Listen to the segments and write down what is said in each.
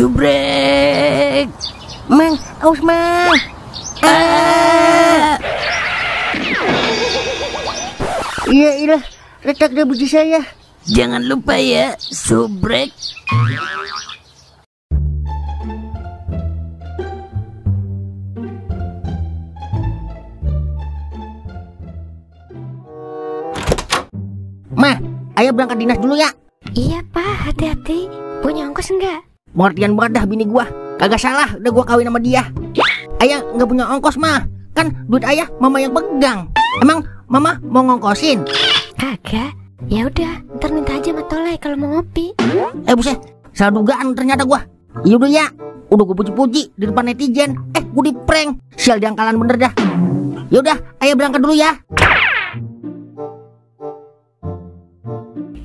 Subrek. Mang, awas Mang. Iya, letak deh biji saya. Jangan lupa ya, Subrek. Ma, ayah berangkat dinas dulu ya. Iya Pak, hati-hati. Punya ongkos enggak? Pengertian banget dah bini gua. Kagak salah, udah gua kawin sama dia. Ayah nggak punya ongkos mah. Kan duit ayah mama yang pegang. Emang mama mau ngongkosin? Kagak. Ya udah, ntar minta aja sama Toleh kalau mau ngopi. Buset, salah dugaan ternyata gua. Iya udah ya. Udah gua puji-puji di depan netizen. Gua di prank. Sial diangkalan bener dah. Ya udah, ayah berangkat dulu ya.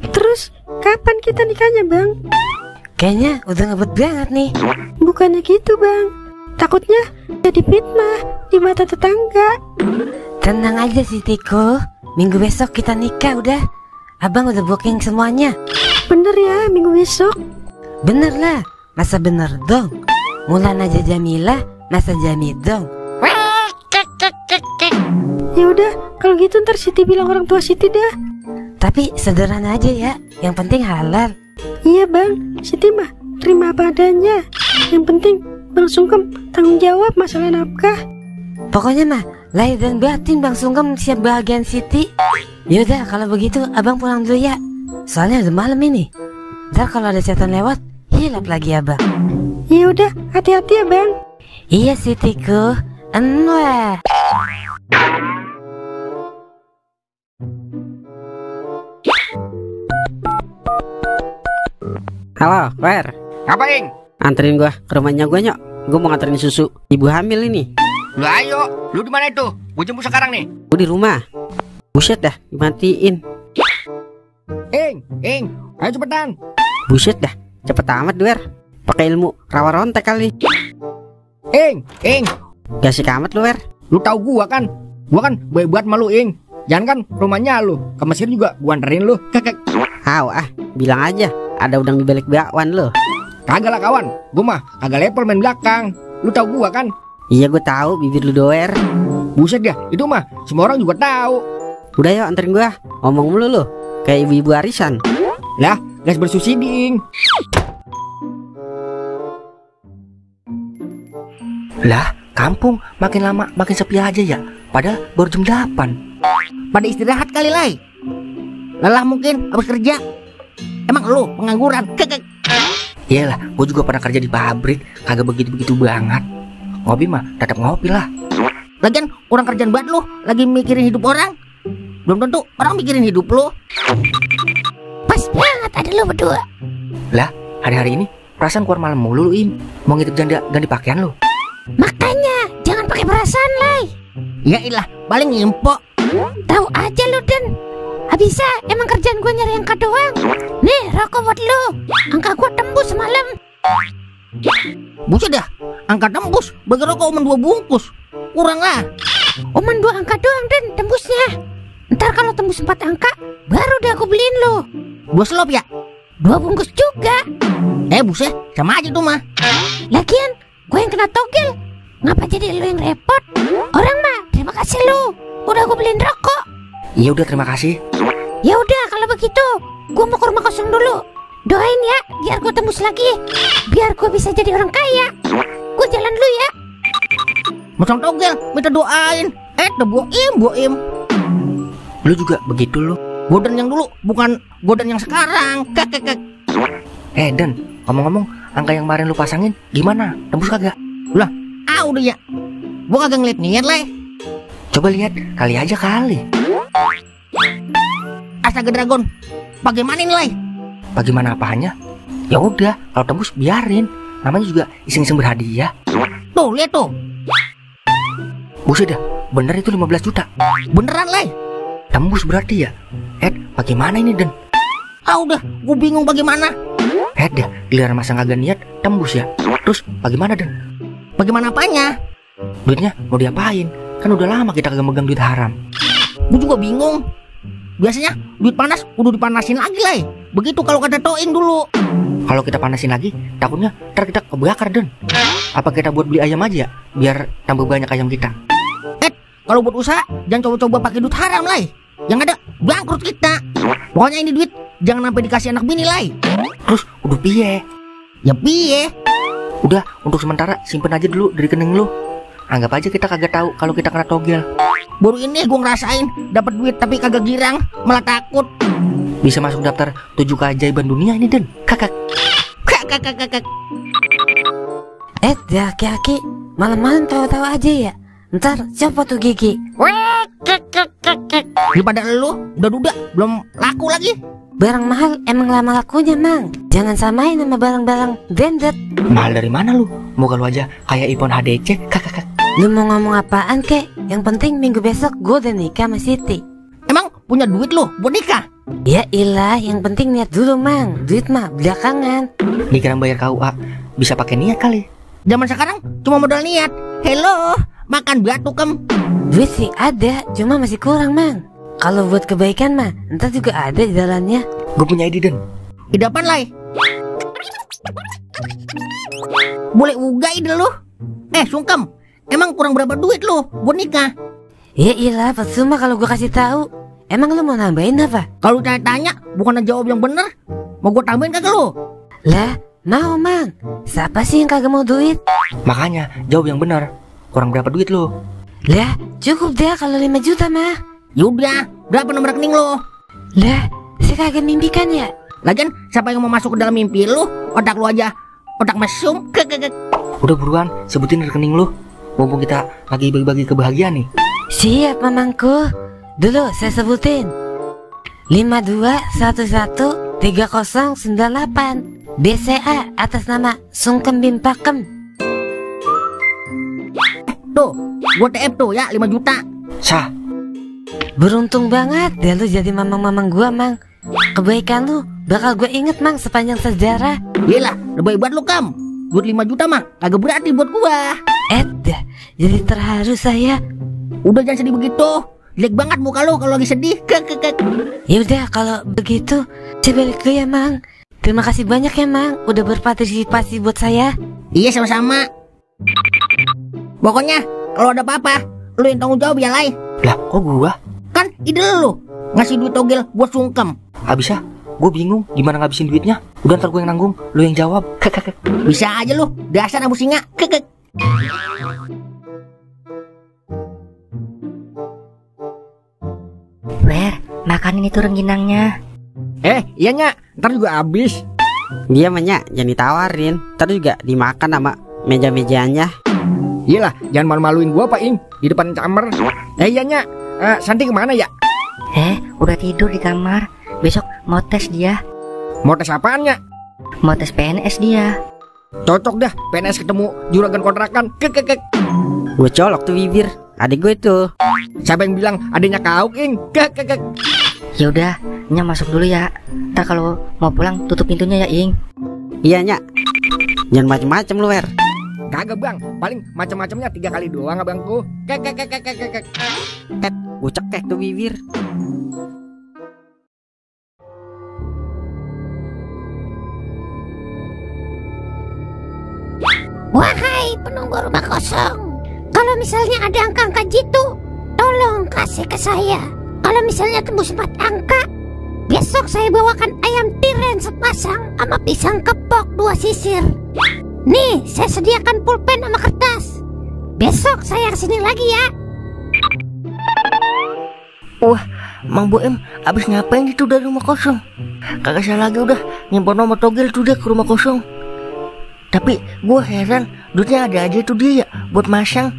Terus kapan kita nikahnya Bang? Kayaknya udah ngebet banget nih. Bukannya gitu Bang, takutnya jadi fitnah di mata tetangga. Tenang aja sih Tiko, minggu besok kita nikah udah. Abang udah booking semuanya. Bener ya, minggu besok? Bener lah, masa bener dong. Mulan aja Jamila, masa Jami dong. Ya udah, kalau gitu ntar Siti bilang orang tua Siti dah. Tapi sederhana aja ya, yang penting halal. Iya Bang, Siti mah terima apa adanya. Yang penting Bang Sungkem tanggung jawab masalah nafkah. Pokoknya mah lahir dan batin Bang Sungkem siap bahagian Siti. Yaudah kalau begitu abang pulang dulu ya. Soalnya udah malam ini. Ntar kalau ada setan lewat, hilap lagi abang. Ya udah, hati-hati ya Bang. Iya Sitiku, enweh. Halo, Wer. Ngapain? Anterin gua ke rumahnya gua, Nyok. Gua mau nganterin susu ibu hamil ini. Lah ayo, lu di mana itu? Gua jemput sekarang nih. Gua di rumah. Buset dah, dimatiin. Ayo cepetan. Buset dah, cepet amat, Wer. Pakai ilmu rawa rontek kali. Gasik amat lu, Wer. Lu tahu gua kan? Gua kan baik buat malu, Jangan kan rumahnya lu. Ke Mesir juga gua anterin lu. Kakek. Bilang aja ada udang di balik bakwan lu. Kagak lah kawan, gua mah kagak level main belakang. Lu tahu gua kan? Iya gua tahu bibir lu doer. Buset ya, itu mah semua orang juga tahu. Udah yuk anterin gua. Ngomong mulu lu kayak ibu-ibu arisan. Lah, gas bersusidi, Lah, kampung makin lama makin sepi aja ya. Padahal baru jam 8. Pada istirahat kali Lai. Lelah mungkin habis kerja. Emang lu pengangguran? Iyalah, gue juga pernah kerja di pabrik. Kagak begitu-begitu banget. Ngopi mah tetap ngopi lah. Lagian kurang kerjaan buat lu. Lagi mikirin hidup orang. Belum tentu orang mikirin hidup lu. Pas banget ada lu berdua. Lah, hari-hari ini perasaan keluar malam mulu lu, Mau ngitip janda ganti pakaian lu. Makanya jangan pakai perasaan, Lai. Ya ilah, paling ngimpo. Tahu aja lu, Den. Bisa, emang kerjaan gue nyari angka doang. Nih, rokok buat lu. Angka gue tembus semalam. Buset dah, angka tembus. Bagi rokok cuma 2 bungkus. Kurang lah. Cuman 2 angka doang, Den, tembusnya. Ntar kalau tembus 4 angka, baru deh aku beliin lu. 2 selop ya? 2 bungkus juga. Buset, sama aja tuh mah. Lagian, gue yang kena togel. Ngapa jadi lu yang repot? Orang mah, terima kasih lu. Udah gue beliin rokok. Iya udah, terima kasih. Ya udah kalau begitu, gue mau ke rumah kosong dulu. Doain ya, biar gue tembus lagi. Biar gue bisa jadi orang kaya. Gue jalan dulu ya. Masang togel, minta doain. Boim. Lu juga begitu lu. Godan yang dulu, bukan godan yang sekarang. Dan, ngomong-ngomong, angka yang kemarin lu pasangin gimana? Tembus kagak? Lah, udah ya. Gua kagak ngeliat niat lah. Coba lihat, kali aja kali. Astaga Dragon, bagaimana ini Lai? Bagaimana apanya? Ya udah, kalau tembus biarin. Namanya juga iseng-iseng berhadiah. Tuh, lihat tuh. Buset dah, bener itu 15 juta. Beneran Lai? Tembus berarti ya? Bagaimana ini Den? Udah, gua bingung bagaimana. Dah, giliran masa kagak niat, tembus ya. Terus bagaimana Den? Bagaimana apanya? Duitnya mau diapain? Kan udah lama kita kagak megang duit haram. Gua juga bingung. Biasanya duit panas udah dipanasin lagi Lai. Begitu kalau kata Toing dulu. Kalau kita panasin lagi, takutnya ntar kita kebakar, Den. Apa kita buat beli ayam aja ya? Biar tambah banyak ayam kita. Kalau buat usaha, jangan coba-coba pakai duit haram, Lai. Yang ada, bangkrut kita. Pokoknya ini duit, jangan sampai dikasih anak bini, Lai. Terus, udah piye? Ya piye? Udah, untuk sementara simpen aja dulu dari rekening lu. Anggap aja kita kagak tahu kalau kita kena togel. Baru ini gue ngerasain dapat duit tapi kagak girang, malah takut. Bisa masuk daftar 7 keajaiban dunia ini, Den. Kakak. Kakak. Dah aki-aki, malam-malam tawa-tawa aja ya. Ntar copot tuh gigi. Daripada lu udah duda belum laku lagi. Barang mahal emang lama lakunya, Mang. Jangan samain sama barang-barang branded. Mahal dari mana lu? Muka lu aja kayak iPhone HDC. Kakak. Lu mau ngomong apaan kek? Yang penting minggu besok gue udah nikah sama Siti. Emang punya duit lu buat nikah? Ya ilah, yang penting niat dulu, Mang. Duit mah belakangan. Dikira bayar KUA, bisa pakai niat kali. Zaman sekarang cuma modal niat. Hello, makan batu kem. Duit sih ada, cuma masih kurang, Mang. Kalau buat kebaikan mah, ntar juga ada di jalannya. Gue punya ide, Den. Ide apaan, Lai? Boleh uga ide lu. Sungkem, emang kurang berapa duit lu buat nikah? Ya ilah, percuma kalau gue kasih tahu. Emang lu mau nambahin apa? Kalau tanya bukan jawab yang bener, mau gue tambahin kagak lu? Lah, mau, Mang. Siapa sih yang kagak mau duit? Makanya jawab yang benar. Kurang berapa duit lu? Lah, cukup deh kalau 5 juta mah. Yaudah, berapa nomor rekening lu? Lah, saya kagak mimpikan ya. Lagian siapa yang mau masuk ke dalam mimpi lu? Otak lu aja, otak mesum. Udah buruan, sebutin rekening lu. Mumpung kita lagi bagi-bagi kebahagiaan nih. Siap, Mamangku. Dulu saya sebutin 52113098 BCA atas nama Sungkem bin Pakem. Tuh, gua TF tuh ya 5 juta. Sah. Beruntung banget deh lu jadi mamang-mamang gua, Mang. Kebaikan lu bakal gue inget, Mang, sepanjang sejarah. Yelah, lebih buat lu, Kam. Duit 5 juta mah kagak berarti buat gua. Dah, jadi terharu saya. Udah jangan sedih begitu. Jelek banget muka lu kalau lagi sedih. Yaudah kalau begitu saya balik dulu ya, Mang. Terima kasih banyak ya, Mang, udah berpartisipasi buat saya. Iya, sama-sama. Pokoknya kalau ada apa-apa lu yang tanggung jawab ya, Lai. Lah, kok gua? Kan ide lu ngasih duit togel buat Sungkem. Habisnya gue bingung gimana ngabisin duitnya. Udah ntar gue yang nanggung, lu yang jawab. Bisa aja lu, dasar abu singa. Wer, makanin itu rengginangnya. Iya Nyak, ntar juga habis. Dia mah Nyak, jangan ditawarin. Ntar juga dimakan sama meja-mejanya. Iyalah, jangan malu-maluin gua, Pak Ing, di depan kamar. Iya Nyak, Santi kemana ya? Udah tidur di kamar. Besok mau tes dia. Mau tes apaan, Nyak? Mau tes PNS dia. Cocok dah, PNS ketemu juragan kontrakan. Gue colok tuh bibir, adik gue tuh. Siapa yang bilang adanya kau, Ing? Yaudah, Nya masuk dulu ya. Ntar kalau mau pulang tutup pintunya ya, Ing. Iya Nyak, jangan macem-macem lu, Wer. Kagak bang, paling macam-macamnya 3 kali doang abangku. Gue cekek tuh bibir. Wahai penunggu rumah kosong, kalau misalnya ada angka-angka jitu, tolong kasih ke saya. Kalau misalnya tembus 4 angka, besok saya bawakan ayam tiren sepasang sama pisang kepok 2 sisir. Nih, saya sediakan pulpen sama kertas. Besok saya kesini lagi ya. Wah, Mang Boem abis ngapain itu dari rumah kosong? Kagak salah lagi udah nyimpan nomor togel tuh dia ke rumah kosong. Tapi gue heran, duitnya ada aja tuh dia ya buat masang.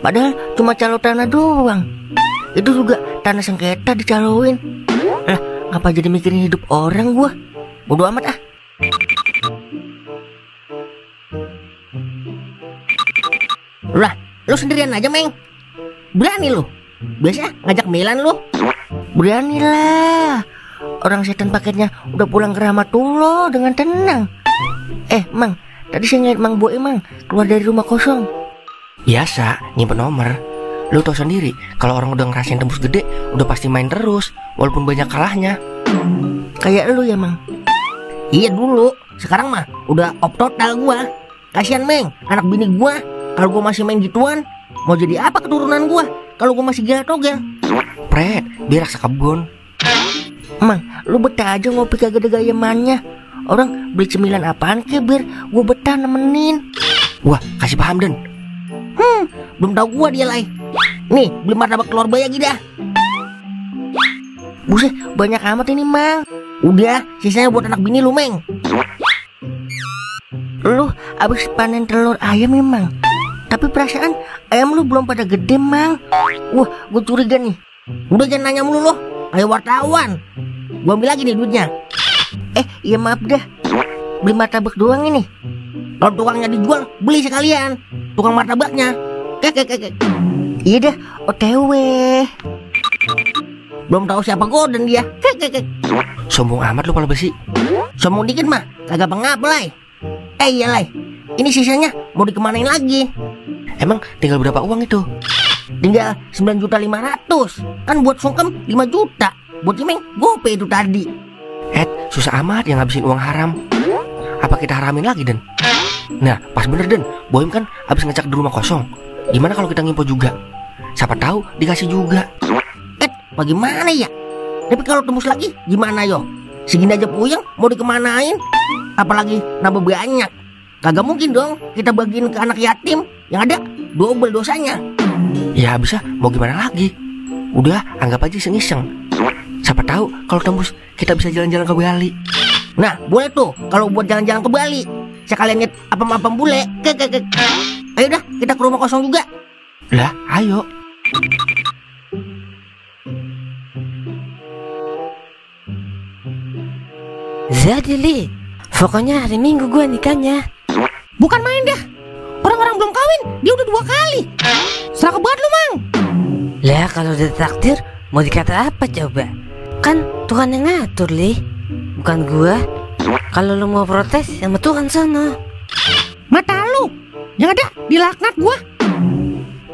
Padahal cuma calo tanah doang. Itu juga tanah sengketa dicaloin. Lah, ngapa jadi mikirin hidup orang gue? Bodoh amat ah. Lah, lu sendirian aja, Meng. Berani lu? Biasa ngajak Milan lu? Berani lah. Orang setan paketnya udah pulang ke Rahmatullah dengan tenang. Mang, tadi saya ngeliat Mang Boe keluar dari rumah kosong. Biasa, nyimpen nomor. Lu tau sendiri, kalau orang udah ngerasain tembus gede, udah pasti main terus, walaupun banyak kalahnya. Kayak lu ya, Mang. Iya dulu, sekarang mah udah off total gua. Kasihan Meng, anak bini gua. Kalau gua masih main gituan, mau jadi apa keturunan gua? Kalau gua masih gila togel. Pret, biar raksa kebun. Mang, lu betah aja ngopi kagak ada gayamannya. Orang beli cemilan apaan ke biar gua betah nemenin. Wah, kasih paham Den. Belum tahu gua dia lai. Nih, beli martabak telur bayagi dah. Buset, banyak amat ini Mang. Udah, sisanya buat anak bini lu Meng. Lu abis panen telur ayam nih Mang. Tapi perasaan ayam lu belum pada gede Mang. Wah, gua curiga nih. Udah jangan nanya mulu loh, kayak wartawan. Gua ambil lagi nih duitnya. Iya maaf dah. Beli martabak doang ini. Kalau tukangnya dijual, beli sekalian. Tukang martabaknya. Iya dah, OTW. Belum tahu siapa Gordon dia. Sombong amat lu kalau besi. Sombong dikit mah, kagak pengap lai. Iya lai, ini sisanya mau dikemanain lagi? Emang tinggal berapa uang itu? Tinggal 9.500.000. Kan buat sungkem 5 juta. Buat Cimeng gope itu tadi. Susah amat yang ngabisin uang haram. Apa kita haramin lagi Den? Nah pas bener Den, Boim kan abis ngecek di rumah kosong. Gimana kalau kita ngimpo juga? Siapa tahu dikasih juga. Bagaimana ya? Tapi kalau tembus lagi gimana yo? Segini aja puyeng mau dikemanain? Apalagi nambah banyak. Kagak mungkin dong kita bagiin ke anak yatim. Yang ada double dosanya. Ya bisa, mau gimana lagi? Udah anggap aja iseng-iseng. Siapa tahu kalau tembus kita bisa jalan-jalan ke Bali. Nah boleh tuh kalau buat jalan-jalan ke Bali. Sekalian lihat apem-apem bule. Ayo dah kita ke rumah kosong juga. Lah ayo. Jadi Li, pokoknya hari Minggu gua nikahnya. Bukan main dah. Orang-orang belum kawin, dia udah 2 kali. Seraka banget lu Mang. Lah kalau udah traktir, mau dikata apa coba? Kan Tuhan yang ngatur Li, bukan gua. Kalau lu mau protes, sama Tuhan sana. Mata lu, yang ada dilaknat gua.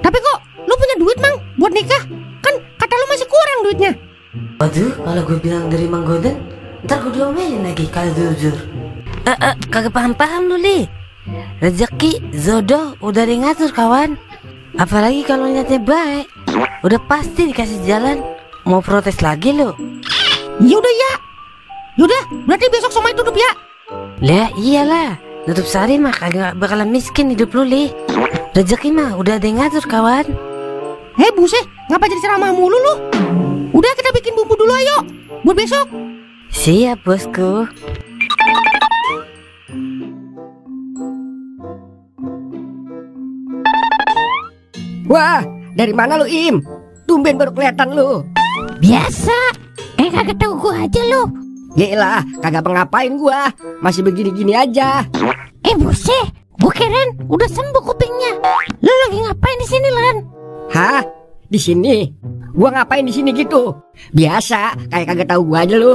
Tapi kok lu punya duit Mang buat nikah? Kan kata lu masih kurang duitnya. Waduh, kalau gue bilang dari Mang Goden, ntar gue diomelin lagi kalau jujur. Kagak paham-paham lu Li. Rezeki, jodoh udah ada yang ngatur kawan. Apalagi kalau niatnya baik, udah pasti dikasih jalan. Mau protes lagi lu? Yaudah ya. Yaudah, berarti besok somai tutup ya. Lah iyalah, nutup sehari mah kagak bakalan miskin hidup lu Li. Rezeki mah udah ada yang ngatur kawan. Buset, ngapa jadi ceramah mulu lu? Udah kita bikin bumbu dulu ayo, buat besok. Siap bosku. Wah, dari mana lu Im? Tumben baru kelihatan lu. Biasa. Kagak tahu gua aja lu. Yaelah, kagak ngapain gua. Masih begini-gini aja. Buset, gua keren udah sembuh kupingnya. Lu lagi ngapain di sini Lan? Hah? Di sini? Gua ngapain di sini gitu? Biasa, kayak kagak tahu gua aja lu.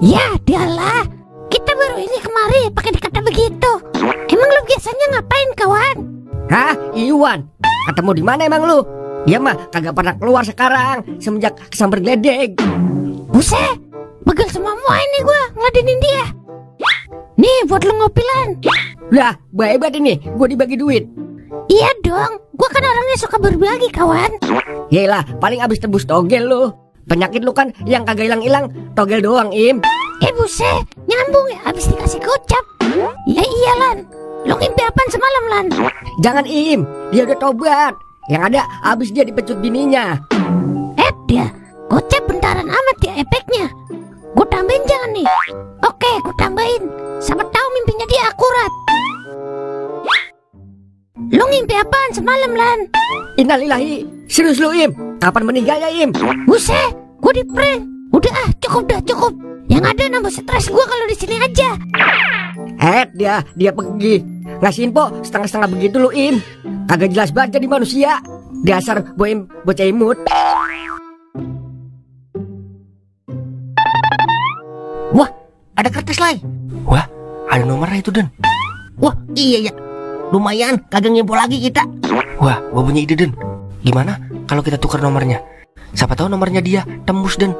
Ya, dialah. Kita baru ini kemari pakai dikata begitu. Emang lu biasanya ngapain kawan? Hah? Iwan? Ketemu di mana emang lu? Dia mah kagak pernah keluar sekarang semenjak kesambar geledek. Buset, begel semua ini gua ngeladenin dia. Nih buat lu ngopi Lan. Lah, baik banget ini, gua dibagi duit. Iya dong, gua kan orangnya suka berbagi kawan. Yelah, paling abis tebus togel lu. Penyakit lu kan yang kagak hilang-hilang, togel doang Im. Buset, nyambung ya abis dikasih gocap. Ya iya Lan, lu ngimpi apaan semalam Lan? Jangan Im, dia udah tobat. Yang ada abis dia dipecut bininya. Dia gocap bentaran amat ya efeknya. Gue tambahin jangan nih. Oke, gue tambahin. Siapa tahu mimpinya dia akurat. Lu ngimpi apaan semalam Lan? Innalillahi. Serius lu Im? Kapan meninggalnya Im? Buset, gue di prank. Udah cukup dah cukup. Yang ada nambah stres gue kalau di sini aja. Dia pergi. Ngasih info setengah-setengah begitu lu Im. Kagak jelas banget jadi manusia. Dasar Boim bocah imut. Wah, ada kertas Lai. Wah, ada nomornya itu Den. Wah, iya ya. Lumayan, kagak ngimpul lagi kita. Wah, gua punya ide Den. Gimana kalau kita tukar nomornya? Siapa tahu nomornya dia tembus Den.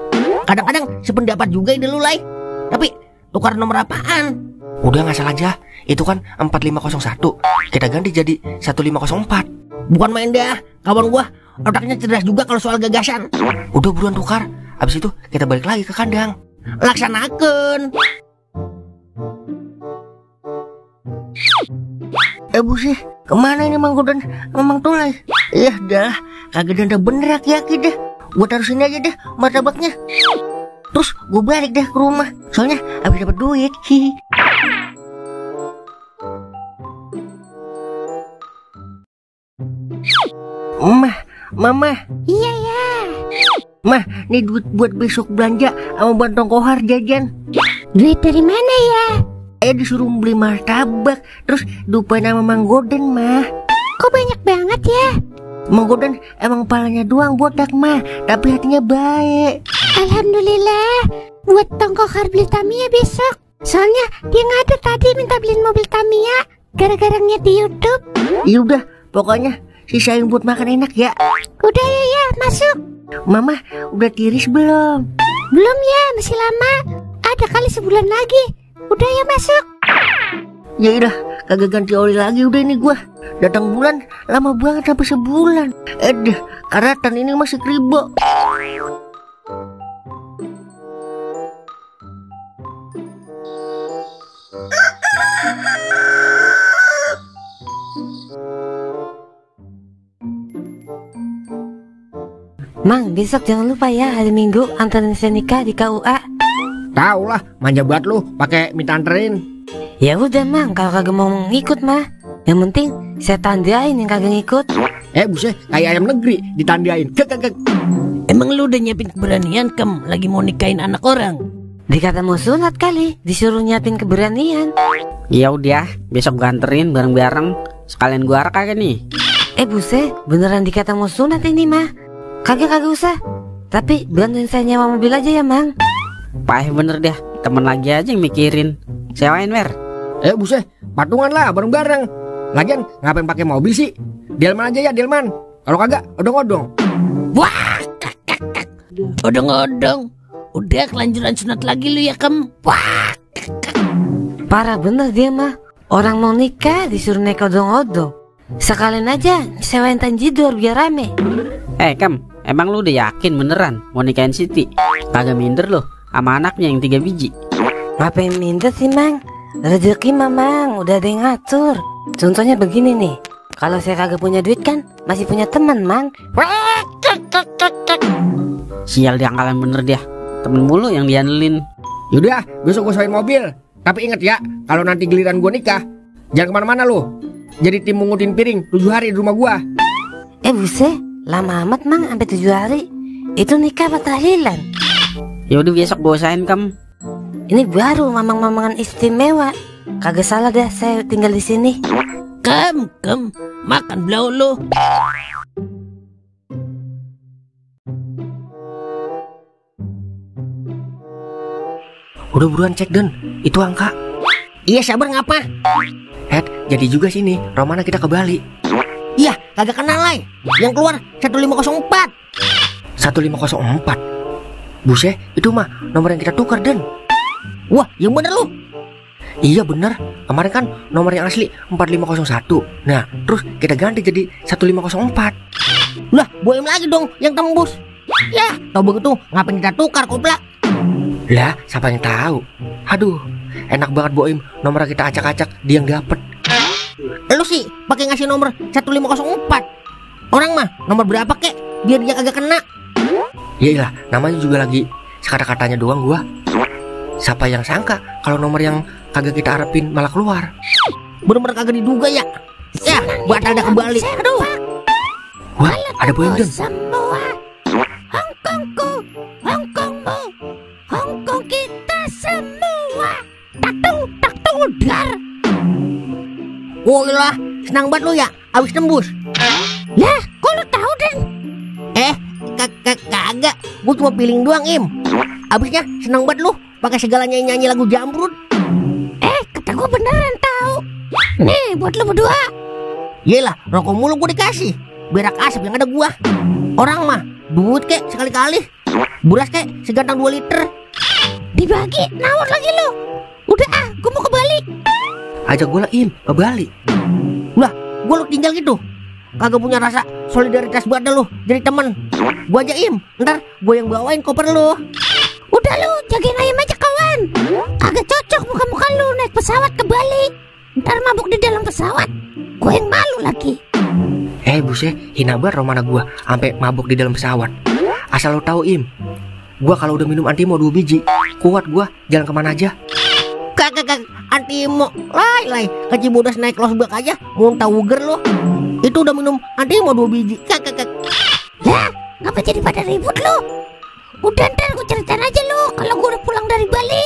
Kadang-kadang sependapat juga ide lu Lai. Tapi Tukar nomor apaan? Udah ngasal aja. Itu kan 4501. Kita ganti jadi 1504. Bukan main dah. Kawan gua otaknya cerdas juga kalau soal gagasan. Udah buruan tukar. Abis itu kita balik lagi ke kandang. Laksanakan. Buset, kemana ini Mang Godan Mang Tulai? Ya dah, kagak danda bener aki-aki deh. Gua taruh sini aja deh martabaknya. Terus gue balik dah ke rumah. Soalnya habis dapat duit. Hihi. Mama. Iya ya. Mah, nih duit buat besok belanja sama Bantong Kohar jajan. Duit dari mana ya? Disuruh beli martabak, terus lupain sama Mang Godan, mah. Kok banyak banget ya? Mang Godan emang palanya doang botak, mah, tapi hatinya baik. Alhamdulillah. Buat Tongkohar beli Tamiya besok. Soalnya dia nggak ada tadi minta beliin mobil Tamiya gara-gara ngeliat di YouTube. Yaudah, pokoknya sisain buat makan enak ya. Udah ya, masuk. Mama, udah tiris belum? Belum ya, masih lama. Ada kali sebulan lagi. Udah ya, masuk. Ya udah, kagak ganti oli lagi udah ini gua. Datang bulan lama banget sampai sebulan. Deh, karatan ini masih kribo. Mang, besok jangan lupa ya hari Minggu anterin saya nikah di KUA. Tahu lah, manja banget lu, pakai minta anterin. Ya udah Mang, kalau kagak mau ngikut mah, yang penting saya tandain yang kagak ngikut. Buset, kayak ayam negeri ditandain. Emang lu udah nyiapin keberanian Kem lagi mau nikahin anak orang? Dikata mau sunat kali, disuruh nyiapin keberanian. Ya udah, besok gua anterin bareng-bareng. Sekalian gua arak kagak nih. Buset, beneran dikata mau sunat ini mah. Kagak usah. Tapi bantuin saya nyewa mobil aja ya Mang. Payah bener dah, temen lagi aja yang mikirin. Sewain Mer. Buset, patungan lah bareng-bareng. Lagian ngapain pakai mobil sih? Delman aja ya, Delman. Kalau kagak, odong-odong. Wah, odong-odong. Udah kelanjuran sunat lagi lu ya Kem. Wah, parah bener dia mah. Orang mau nikah disuruh naik odong-odong. Sekalian aja sewain tanjidor biar rame. Kem, emang lu udah yakin beneran mau nikahin Siti? Kagak minder lu sama anaknya yang 3 biji. Ngapain minder sih Mang? Rezeki Mamang udah ada yang ngatur. Contohnya begini nih, kalau saya kagak punya duit kan masih punya teman Mang. Sial diangkalan bener dia. Temen mulu yang diandelin. Yaudah, besok gue sewain mobil. Tapi inget ya, kalau nanti giliran gue nikah, jangan kemana-mana lu. Jadi tim mungutin piring 7 hari di rumah gue. Buset, lama amat Mang sampai 7 hari. Itu nikah apa tahlilan? Ya udah besok gue usahain Kem. Ini baru mamang-mamangan istimewa. Kagak salah dah saya tinggal di sini. Kem, makan belau lu. Udah buruan cek Den, itu angka. Iya, sabar ngapa? Jadi juga sini, Romana kita ke Bali. Iya, kagak kenal lay. Yang keluar 1504. 1504. Buset, itu mah nomor yang kita tukar Den. Wah, yang bener lu. Iya bener, kemarin kan nomor yang asli 4501. Nah, terus kita ganti jadi 1504. Lah, boem lagi dong yang tembus. Ya, tau begitu ngapain kita tukar koplak? Lah, siapa yang tahu? Aduh, enak banget Boim, nomor kita acak-acak dia yang dapet. Lu sih pakai ngasih nomor 1504. Orang mah nomor berapa kek biar dia kagak kena. Iyalah, namanya juga lagi sekata-katanya doang gua. Siapa yang sangka kalau nomor yang kagak kita harapin malah keluar. Bener-bener kagak diduga ya. Ya, batal dah kembali. Aduh. Wah, ada Boim Den. Semua Hongkongku, Hongkongmu, Hongkong kita semua. Tak dar. Woi lah, senang banget lu ya, abis tembus. Lah, kok lu tahu Den? Kagak, gua cuma feeling doang Im. Abisnya senang banget lu, pakai segala nyanyi lagu Jamrud. Kata gua beneran tahu. Nih, buat lu berdua. Yelah, rokok mulu gua dikasih. Berak asap yang ada gua. Orang mah duit kek sekali-kali. Beras kek segantang 2 liter. Dibagi, nawar lagi lu. Udah gue mau ke Bali. Ajak gue lah Im, ke Bali. Lah, gue lu tinggal gitu. Kagak punya rasa solidaritas buat lu jadi temen. Gue aja Im, ntar gue yang bawain koper lu. Udah lu jagain ayam aja kawan. Kagak cocok muka-muka lu naik pesawat ke Bali. Ntar mabuk di dalam pesawat. Gue yang malu lagi. Buset, hina banget romana gue sampai mabuk di dalam pesawat. Asal lo tahu Im, gue kalau udah minum antimo 2 biji, kuat gue jalan kemana aja. Kagak antimo. Lai, ke Cibodas naik losbak aja muntah wuger lu. Itu udah minum antimo 2 biji. Kagak. Lah, ngapa jadi pada ribut lu? Udah ntar gue ceritain aja lu kalau gue udah pulang dari Bali.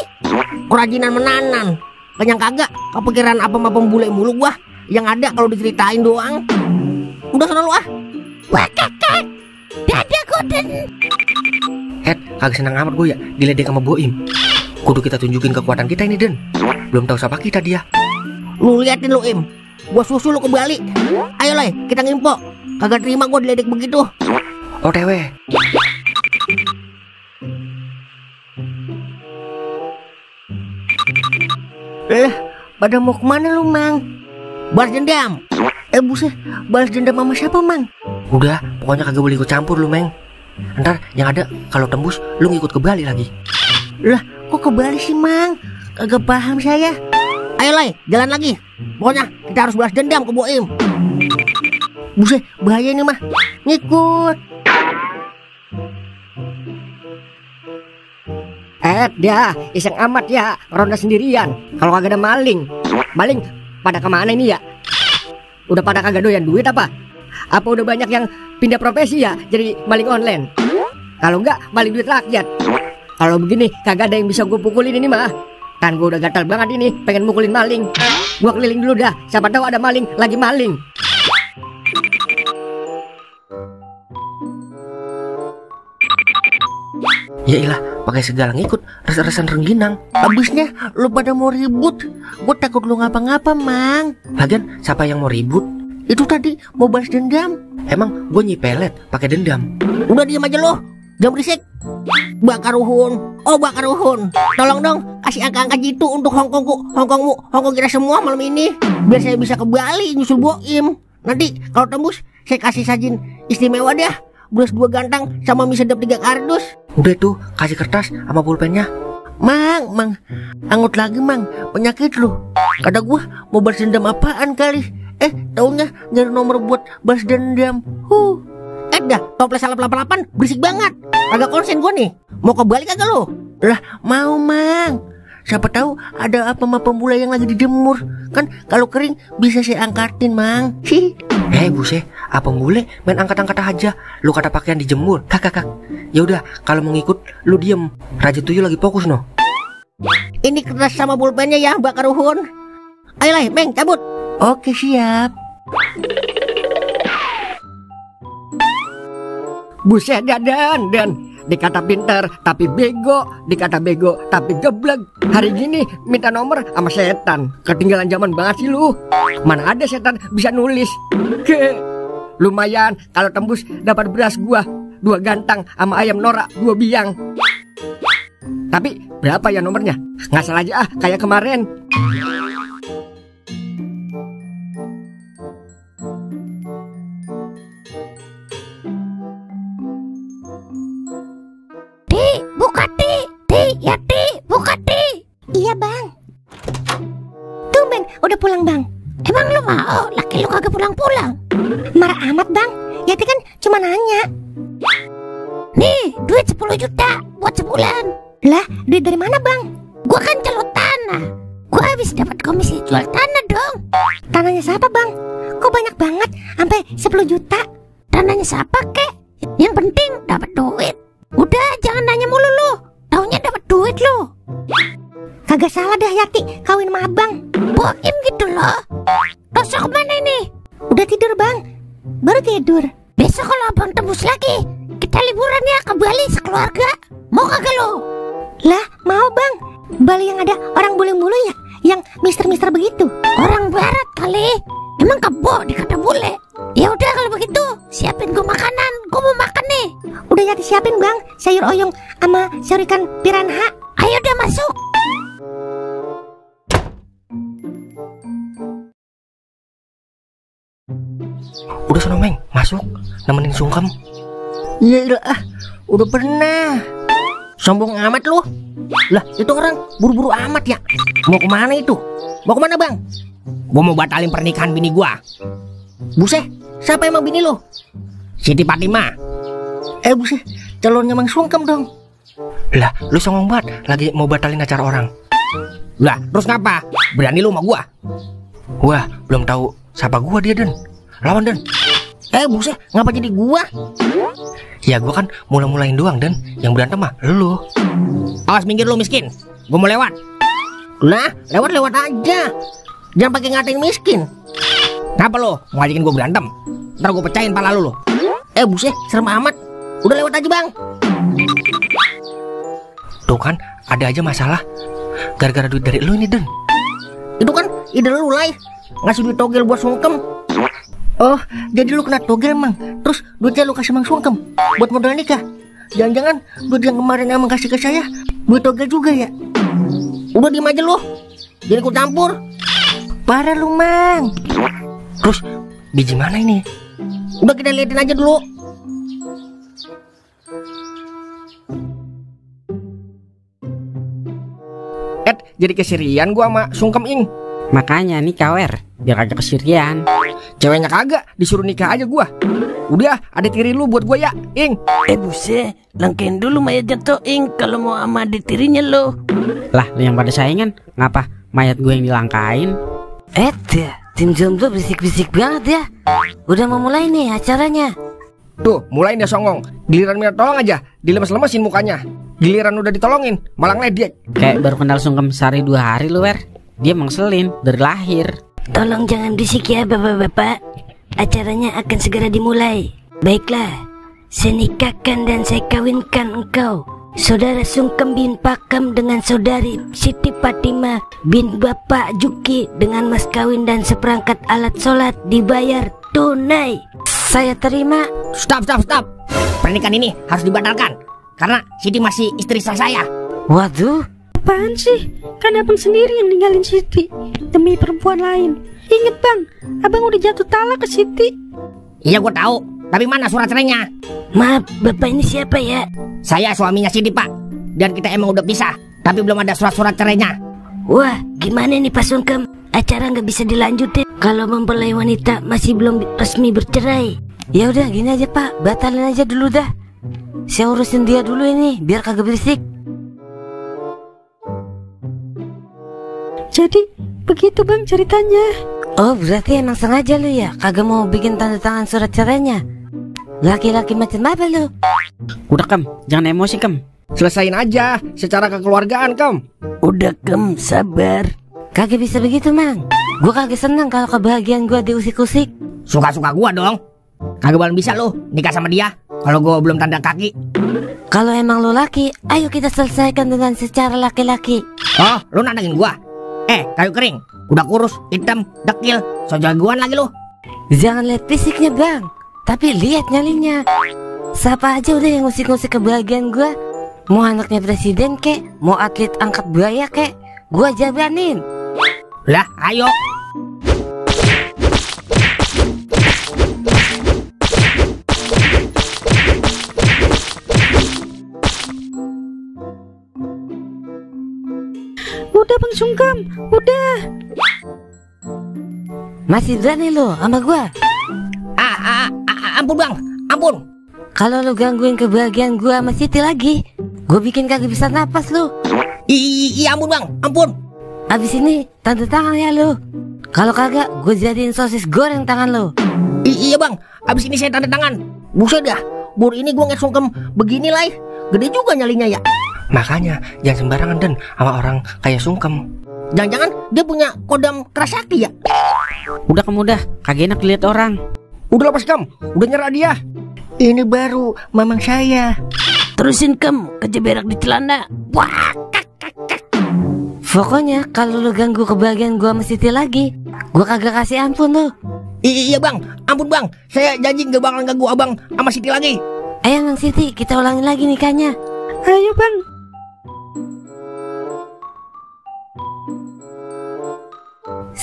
Kerajinan menanan. Kenyang kagak, kepikiran apa-apa bule mulu gua. Yang ada kalau diceritain doang. Udah selalu ah. Wah kakak, dadah Goden. Kagak senang amat gue ya diledek sama Boim. Kudu kita tunjukin kekuatan kita ini Den. Belum tahu siapa kita dia. Lu liatin lu Im, gua susul lu ke Bali. Ayo Lai, kita ngimpo. Kagak terima gua diledek begitu. OTW. Pada mau kemana lu Mang? Balas dendam. Buset, balas dendam sama siapa Mang? Udah, pokoknya kagak boleh ikut campur lu Meng. Ntar yang ada kalau tembus lu ngikut ke Bali lagi. Lah, kok ke Bali sih Mang? Kagak paham saya. Ayo Lai, jalan lagi. Pokoknya kita harus balas dendam ke Boim. Buset, bahaya ini mah. Ngikut. Dia iseng amat ya, ronda sendirian. Kalau kagak ada maling pada kemana ini ya? Udah pada kagak doyan duit apa? Apa udah banyak yang pindah profesi ya jadi maling online? Kalau enggak maling duit rakyat. Kalau begini kagak ada yang bisa gue pukulin ini mah. Kan gue udah gatal banget ini pengen mukulin maling. Gue keliling dulu dah, siapa tahu ada maling lagi maling. Ya ilah, pakai segala ngikut res-resan rengginang. Abisnya lu pada mau ribut. Gue takut lu ngapa-ngapa Mang. Lagian siapa yang mau ribut? Itu tadi mau balas dendam. Emang gue nyipelet pakai dendam. Udah diam aja lo, jangan berisik. Bakar Ruhun, Bakar Ruhun, tolong dong kasih angka-angka gitu untuk Hongkong kita semua malam ini, biar saya bisa ke Bali nyusul Boim. Nanti kalau tembus saya kasih sajin istimewa dah, beras 2 gantang sama mie sedap 3 kardus. Udah tuh kasih kertas sama pulpennya. Mang, angut lagi Mang, penyakit lu. Kata gua mau balas dendam apaan kali? Taunya nyari nomor buat balas dendam. Dah, toples 88 berisik banget. Kagak konsen gua nih. Mau ke Bali kagak lu? Lah, mau Mang. Siapa tahu ada apa sama pembula yang lagi dijemur. Kan kalau kering bisa saya angkatin Mang. Buset, apa bule main angkat-angkat aja. Lu kata pakaian dijemur. Kak. Ya udah, kalau mau ngikut lu diem. Raja Tuyul lagi fokus no. Ini kertas sama pulpennya ya, Bakar Ruhun. Ayo Lai, Meng, cabut. Oke, siap. Buset dan dikata pintar tapi bego, dikata bego tapi geblek. Hari gini minta nomor sama setan. Ketinggalan zaman banget sih lu. Mana ada setan bisa nulis. Lumayan kalau tembus dapat beras gua 2 gantang sama ayam norak 2 biang. Tapi berapa ya nomornya? Ngasal aja kayak kemarin. Buka Ti. Iya bang. Tumben udah pulang bang. Emang lu mau laki lu kagak pulang-pulang? Marah amat bang. Yati kan cuma nanya. Nih duit 10 juta buat sebulan. Lah duit dari mana bang? Gua kan celot tanah. Gua habis dapat komisi jual tanah dong. Tanahnya siapa bang? Kok banyak banget sampai 10 juta? Tanahnya siapa kek? Yang penting dapat duit. Udah jangan nanya mulu lu. Taunya dapat duit lo. Kagak salah dah Yati kawin sama abang. Boim gitu loh. Tosa kemana ini? Udah tidur bang. Baru tidur. Besok kalau abang tembus lagi kita liburan ya ke Bali sekeluarga. Mau kagak lo? Lah mau bang. Bali yang ada orang bule-bule ya, yang mister-mister begitu. Orang barat kali. Emang kebo dikata bule. Ya udah kalau begitu siapin gue makanan. Gue mau makan nih. Udah Yati siapin bang. Sayur oyong sama sayur ikan piranha. Ayo udah masuk. Udah sono Meng, masuk nemenin sungkem. Iya ah, udah pernah. Sombong amat lu. Lah itu orang buru-buru amat ya. Mau kemana itu? Mau kemana bang? Gua mau batalin pernikahan bini gua. Buset, siapa emang bini lu? Siti Fatimah. Buset, calonnya Mang Sungkem dong. Lah, lu songong banget, lagi mau batalin acara orang. Lah, terus ngapa? Berani lu sama gua? Wah, belum tahu siapa gua dia, Den. Lawan, Den. Buset, ngapa jadi gua? Ya gua kan mulain doang, Den. Yang berantem mah lu. Awas minggir lu miskin. Gua mau lewat. Lah, lewat aja. Jangan pakai ngatain miskin. Kenapa lo mau ngajakin gua berantem? Ntar gua pecahin pala lu. Buset, serem amat. Udah lewat aja bang. Tuh kan, ada aja masalah gara-gara duit dari lu ini, Den. Itu kan ide lu Lai, ngasih duit togel buat Sungkem. Oh, jadi lu kena togel Mang. Terus duitnya lu kasih Mang Sungkem buat modal nikah. Jangan-jangan duit yang kemarin emang kasih ke saya duit togel juga ya? Udah diem aja lu, jangan ikut campur. Parah lu Mang. Terus biji mana ini? Udah kita liatin aja dulu. Jadi kesirian gua sama Sungkem Ing. Makanya nih kawer, biar kagak kesirian. Ceweknya kagak, disuruh nikah aja gua. Udah, ada tiri lu buat gua ya, Ing. Buset, langkain dulu mayatnya tuh Ing kalau mau sama ditirinya lo. Lah, lu yang pada saingan, ngapa mayat gue yang dilangkain? Tim jomblo berisik-berisik banget ya. Udah mau mulai nih acaranya. Tuh, mulain ya songong. Giliran minta tolong aja, dilemes-lemesin mukanya. Giliran udah ditolongin, malah ngeledek. Kayak baru kenal Sungkem sehari 2 hari lu, Wer. Dia emang selin dari lahir. Tolong jangan berisik ya bapak-bapak. Acaranya akan segera dimulai. Baiklah, saya nikahkan dan saya kawinkan engkau, Saudara Sungkem bin Pakam dengan Saudari Siti Fatimah bin Bapak Juki dengan mas kawin dan seperangkat alat sholat dibayar tunai. Saya terima. Stop. Pernikahan ini harus dibatalkan karena Siti masih istri sah saya. Waduh, Apaan sih? Kan abang sendiri yang ninggalin Siti demi perempuan lain. Ingat bang, abang udah jatuh talak ke Siti. Iya gue tahu, tapi mana surat cerainya? Maaf, bapak ini siapa ya? Saya suaminya Siti pak, dan kita emang udah pisah, tapi belum ada surat-surat cerainya. Wah, gimana nih Pak Sungkem? Acara nggak bisa dilanjutin kalau mempelai wanita masih belum resmi bercerai. Ya udah gini aja Pak, batalin aja dulu dah. Saya urusin dia dulu ini, biar kagak berisik. Jadi begitu bang ceritanya. Oh berarti emang sengaja lu ya, kagak mau bikin tanda tangan surat cerainya. Laki-laki macam apa lu? Udah Kem, jangan emosi Kem. Selesain aja secara kekeluargaan Kem. Udah Kem, sabar. Kagak bisa begitu Mang. Gua kagak senang kalau kebahagiaan gua diusik-usik. Suka-suka gua dong. Kagak bakalan bisa lu nikah sama dia kalau gua belum tanda kaki. Kalau emang lu laki, ayo kita selesaikan dengan secara laki-laki. Oh, lu nantangin gua? Kayu kering, udah kurus, hitam, dekil, so jagoan lagi lu. Jangan lihat fisiknya bang, tapi lihat nyalinya. Siapa aja udah yang ngusik-ngusik kebahagiaan gua. Mau anaknya presiden kek, mau atlet angkat buaya kek, gua jabanin. Lah, ayo. Udah bang Sungkem, udah. Masih berani lo sama gua? Ampun bang, ampun. Kalau lu gangguin kebahagiaan gua sama Siti lagi, gua bikin kagak bisa napas lu. Iya ampun bang, ampun. Abis ini tanda tangan ya lu. Kalau kagak, gua jadiin sosis goreng tangan lu. Iya bang, abis ini saya tanda tangan. Buset dah, baru ini gua ngeliat Sungkem begini lah. Gede juga nyalinya ya. Makanya jangan sembarangan Den sama orang kayak Sungkem. Jangan-jangan dia punya kodam kerasakti ya? Udah Kem, udah, kagak enak dilihat orang. Udah lepas Kem, udah nyerah dia. Ini baru mamang saya. Terusin Kem, kejeberak di celana. Wah, Pokoknya kalau lu ganggu kebahagiaan gua sama Siti lagi, gua kagak kasih ampun lu. Iya bang, ampun bang. Saya janji gak bakal ganggu abang sama Siti lagi. Ayo Mang Siti, kita ulangin lagi nikahnya. Ayo bang.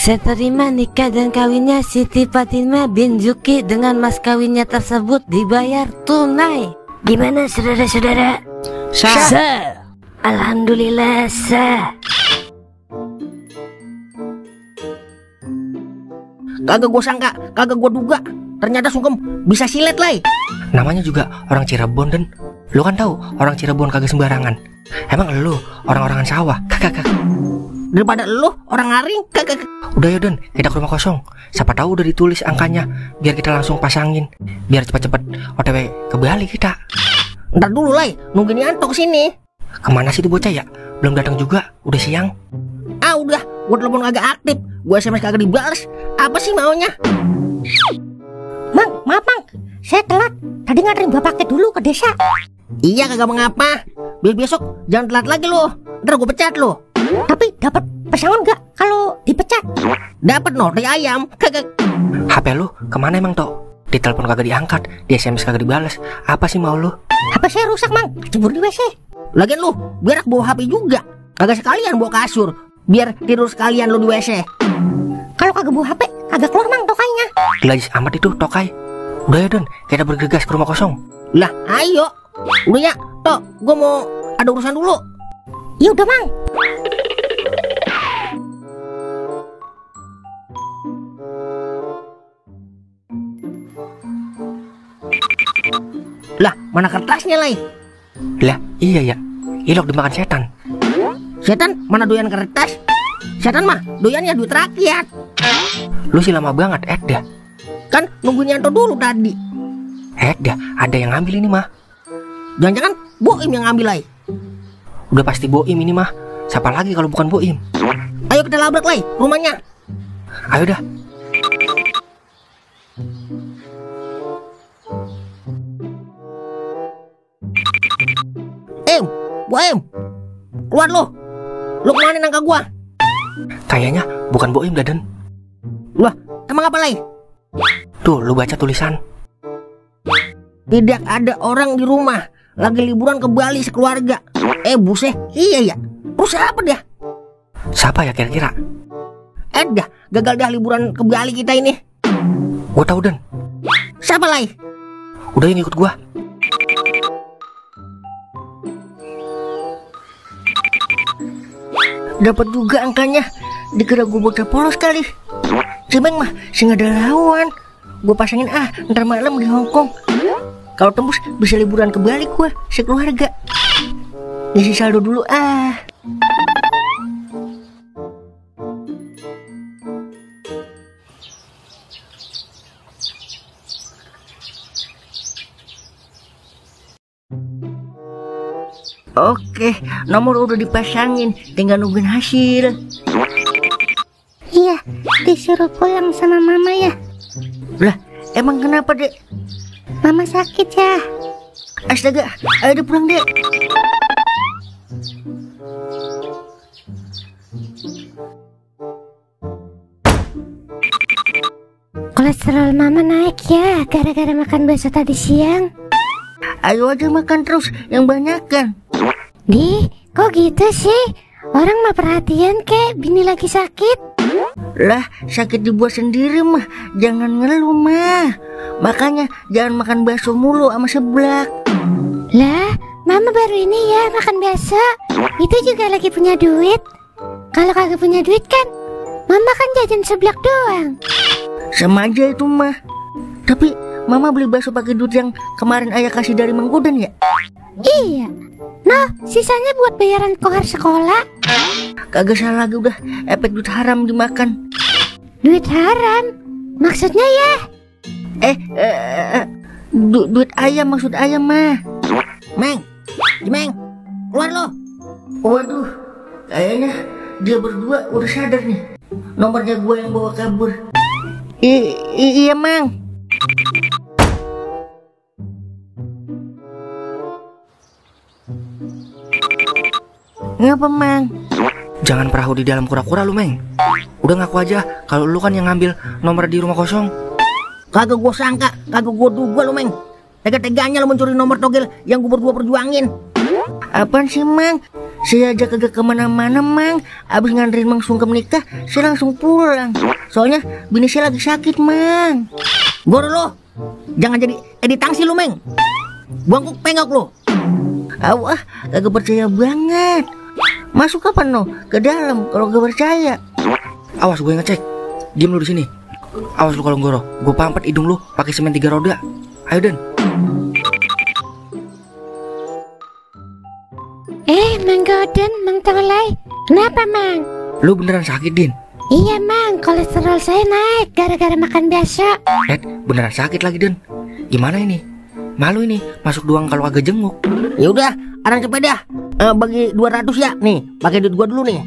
saya terima nikah dan kawinnya Siti Fatimah bin Juki dengan mas kawinnya tersebut dibayar tunai. Gimana saudara-saudara? Sah. Alhamdulillah sah. Kagak gua sangka, kagak gua duga. Ternyata Sungkem bisa silet, Lay. Namanya juga orang Cirebon, Den. Lu kan tahu orang Cirebon kagak sembarangan. Emang lu orang-orangan sawah? Kagak. Daripada lu orang ngaring, kagak. Udah ya, Den, kita ke rumah kosong. Siapa tahu udah ditulis angkanya, biar kita langsung pasangin, biar cepet-cepet OTW ke Bali kita. Ntar dulu, Lay, nungguin Yanto kesini. Kemana sih tuh bocah ya? Belum datang juga, udah siang. Ah udah, gua telepon kagak aktif, gua SMS kagak dibales. Apa sih maunya? Mang, maaf Mang, saya telat. Tadi nganterin bapaknya dulu ke desa. Iya kagak mengapa. Biar besok jangan telat lagi lo. Ntar gua pecat lo. Tapi dapat pesangon nggak kalau dipecat? Dapat no, dari ayam. Kagak. HP lu kemana emang Tok? Ditelepon kagak diangkat, di SMS kagak dibales. Apa sih mau lu? HP saya rusak Mang, kecebur di WC. Lagian lu, biar bawa HP juga. Kagak sekalian bawa kasur, biar tidur sekalian lu di WC. Kalau kagak bawa HP, kagak keluar Mang tokainya. Lajis amat itu tokai. Udah ya Den, kita bergegas ke rumah kosong. Lah ayo. Udah ya, Tok, gua mau ada urusan dulu. Ya udah Mang. Lah, mana kertasnya, Lay? Lah, iya ya. Ilok dimakan setan. Setan mana doyan kertas? Setan mah doyannya duit rakyat. Lu sih lama banget, dah. Kan nungguin Yanto dulu tadi. Dah, ada yang ngambil ini mah. Jangan-jangan Boim yang ngambil, Lay. Udah pasti Boim ini mah. Siapa lagi kalau bukan Boim? Ayo kita labrak, Lay, rumahnya. Ayo dah. Boim, keluar lo. Lo kemana nangka gua? Kayaknya bukan Boim dah, Den. Lah, emang apa, Lay? Tuh, lu baca tulisan. Tidak ada orang di rumah. Lagi liburan ke Bali sekeluarga. Buset, iya ya. Terus apa dia? Siapa ya kira-kira? Dah, gagal dah liburan ke Bali kita ini. Gua tahu, Den. Siapa, Lay? Udah yang ikut gua. Dapat juga angkanya. Dikira gue bocah polos kali. Cemeng mah sih nggak ada lawan. Gue pasangin ntar malam di Hongkong. Kalau tembus bisa liburan ke Bali gue sekeluarga. Ngisi saldo dulu Oke, nomor udah dipasangin, tinggal nungguin hasil. Iya, disuruh pulang sama mama ya. Lah, emang kenapa, Dek? Mama sakit ya. Astaga, ayo deh pulang, Dek. Kolesterol mama naik ya, gara-gara makan bakso tadi siang. Ayo aja makan terus, yang banyak kan. Di, kok gitu sih? Orang mah perhatian kek, bini lagi sakit. Lah, sakit dibuat sendiri mah, jangan ngeluh mah. Makanya jangan makan bakso mulu sama seblak. Lah, mama baru ini ya makan bakso. Itu juga lagi punya duit. Kalau kagak punya duit kan, mama kan jajan seblak doang. Sama aja itu mah. Tapi mama beli bakso pakai duit yang kemarin ayah kasih dari Mang Godan ya? Iya. Nah, sisanya buat bayaran kohar sekolah. Kagak salah lagi udah, efek duit haram dimakan. Duit haram? Maksudnya ya? Duit ayam maksud ayam mah. Meng, keluar lo. Waduh, kayaknya dia berdua udah sadar nih. Nomornya gue yang bawa kabur. Iya Mang. Ngapa Mang? Jangan perahu di dalam kura-kura lu, Meng. Udah ngaku aja kalau lu kan yang ngambil nomor di rumah kosong. Kagak gua sangka, kagak gua duga lu, Meng. Tega-teganya lu mencuri nomor togel yang gua berdua perjuangin. Apaan sih Mang? Saya aja kagak kemana-mana, Mang. Abis nganterin Mang Sungkem nikah, saya langsung pulang. Soalnya bini saya lagi sakit, Mang. Goro lo, jangan jadi editangsi lu, Meng. Buangkuk pengok lu. Awah, kagak percaya banget. Masuk kapan no? Ke dalam kalau gak percaya. Awas gue ngecek. Diam lu di sini. Awas lu kalau Goro, gue pampet hidung lu pakai semen 3 roda. Ayo Den. Mang Goden, Mang Tolai. Kenapa, Mang? Lu beneran sakit, Din? Iya, Mang. Kolesterol saya naik gara-gara makan bakso. Beneran sakit lagi, Den. Gimana ini? Malu ini, masuk doang kalau agak jenguk. Ya udah, arang cepet dah. Bagi 200 ya. Nih, pakai duit gua dulu nih.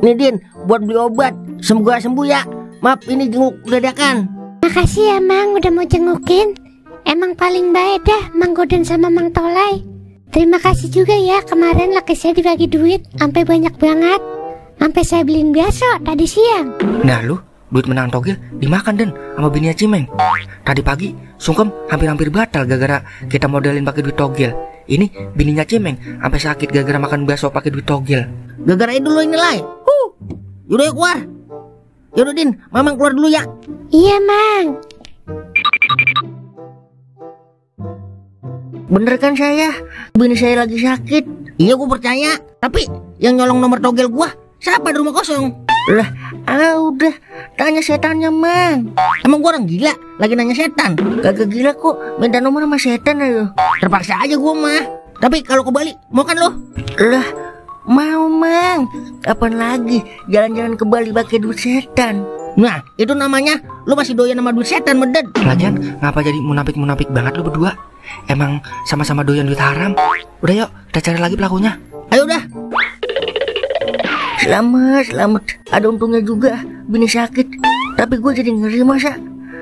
Nih Din, buat beli obat. Semoga sembuh ya. Maaf, ini jenguk dadakan. Makasih ya, Mang, udah mau jengukin. Emang paling baik dah Mang Goden sama Mang Tolai. Terima kasih juga ya, kemarin laki saya dibagi duit sampai banyak banget. Sampai saya beliin bakso tadi siang. Nah lu, duit menang togel dimakan Den sama bininya Cimeng. Tadi pagi Sungkem hampir-hampir batal gara-gara kita modelin pakai duit togel. Ini bininya Cimeng sampai sakit gara-gara makan bakso pakai duit togel. Gara-gara itu lo ini Lai. Yaudah yuk keluar. Yaudah Din, Mamang keluar dulu ya. Iya, Mang. Bener kan saya? Bini saya lagi sakit. Iya gue percaya. Tapi yang nyolong nomor togel gua siapa di rumah kosong? Lah, udah. Tanya setannya, Mang. Emang gua orang gila lagi nanya setan? Kagak gila kok, minta nomor sama setan ayo. Terpaksa aja gua mah. Tapi kalau ke Bali mau kan lo? Lah, mau, Mang. Kapan lagi jalan-jalan ke Bali pakai duit setan? Nah, itu namanya lu masih doyan sama duit setan, Meded. Lagian ngapa jadi munafik-munafik banget lu berdua? Emang sama-sama doyan duit haram? Udah yuk, kita cari lagi pelakunya. Ayo udah. Selamat. Ada untungnya juga bini sakit. Tapi gue jadi ngeri masa.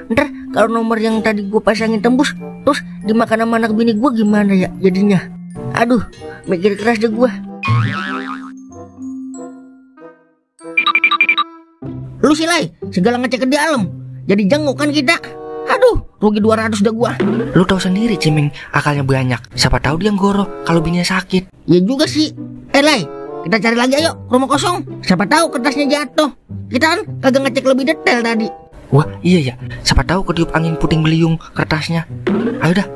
Ntar kalau nomor yang tadi gue pasangin tembus, terus dimakan sama anak bini gue gimana ya jadinya? Aduh, mikir keras deh gue. Lu sih Lai, segala ngecek ke dalam. Jadi jenguk kan kita. Aduh, rugi 200 dah gua. Lu tahu sendiri Cimeng akalnya banyak. Siapa tahu dia Goro kalau bininya sakit. Ya juga sih. Lai, kita cari lagi ayo ke rumah kosong. Siapa tahu kertasnya jatuh. Kita kan kagak ngecek lebih detail tadi. Wah iya ya, siapa tahu ketiup angin puting beliung kertasnya. Ayo dah.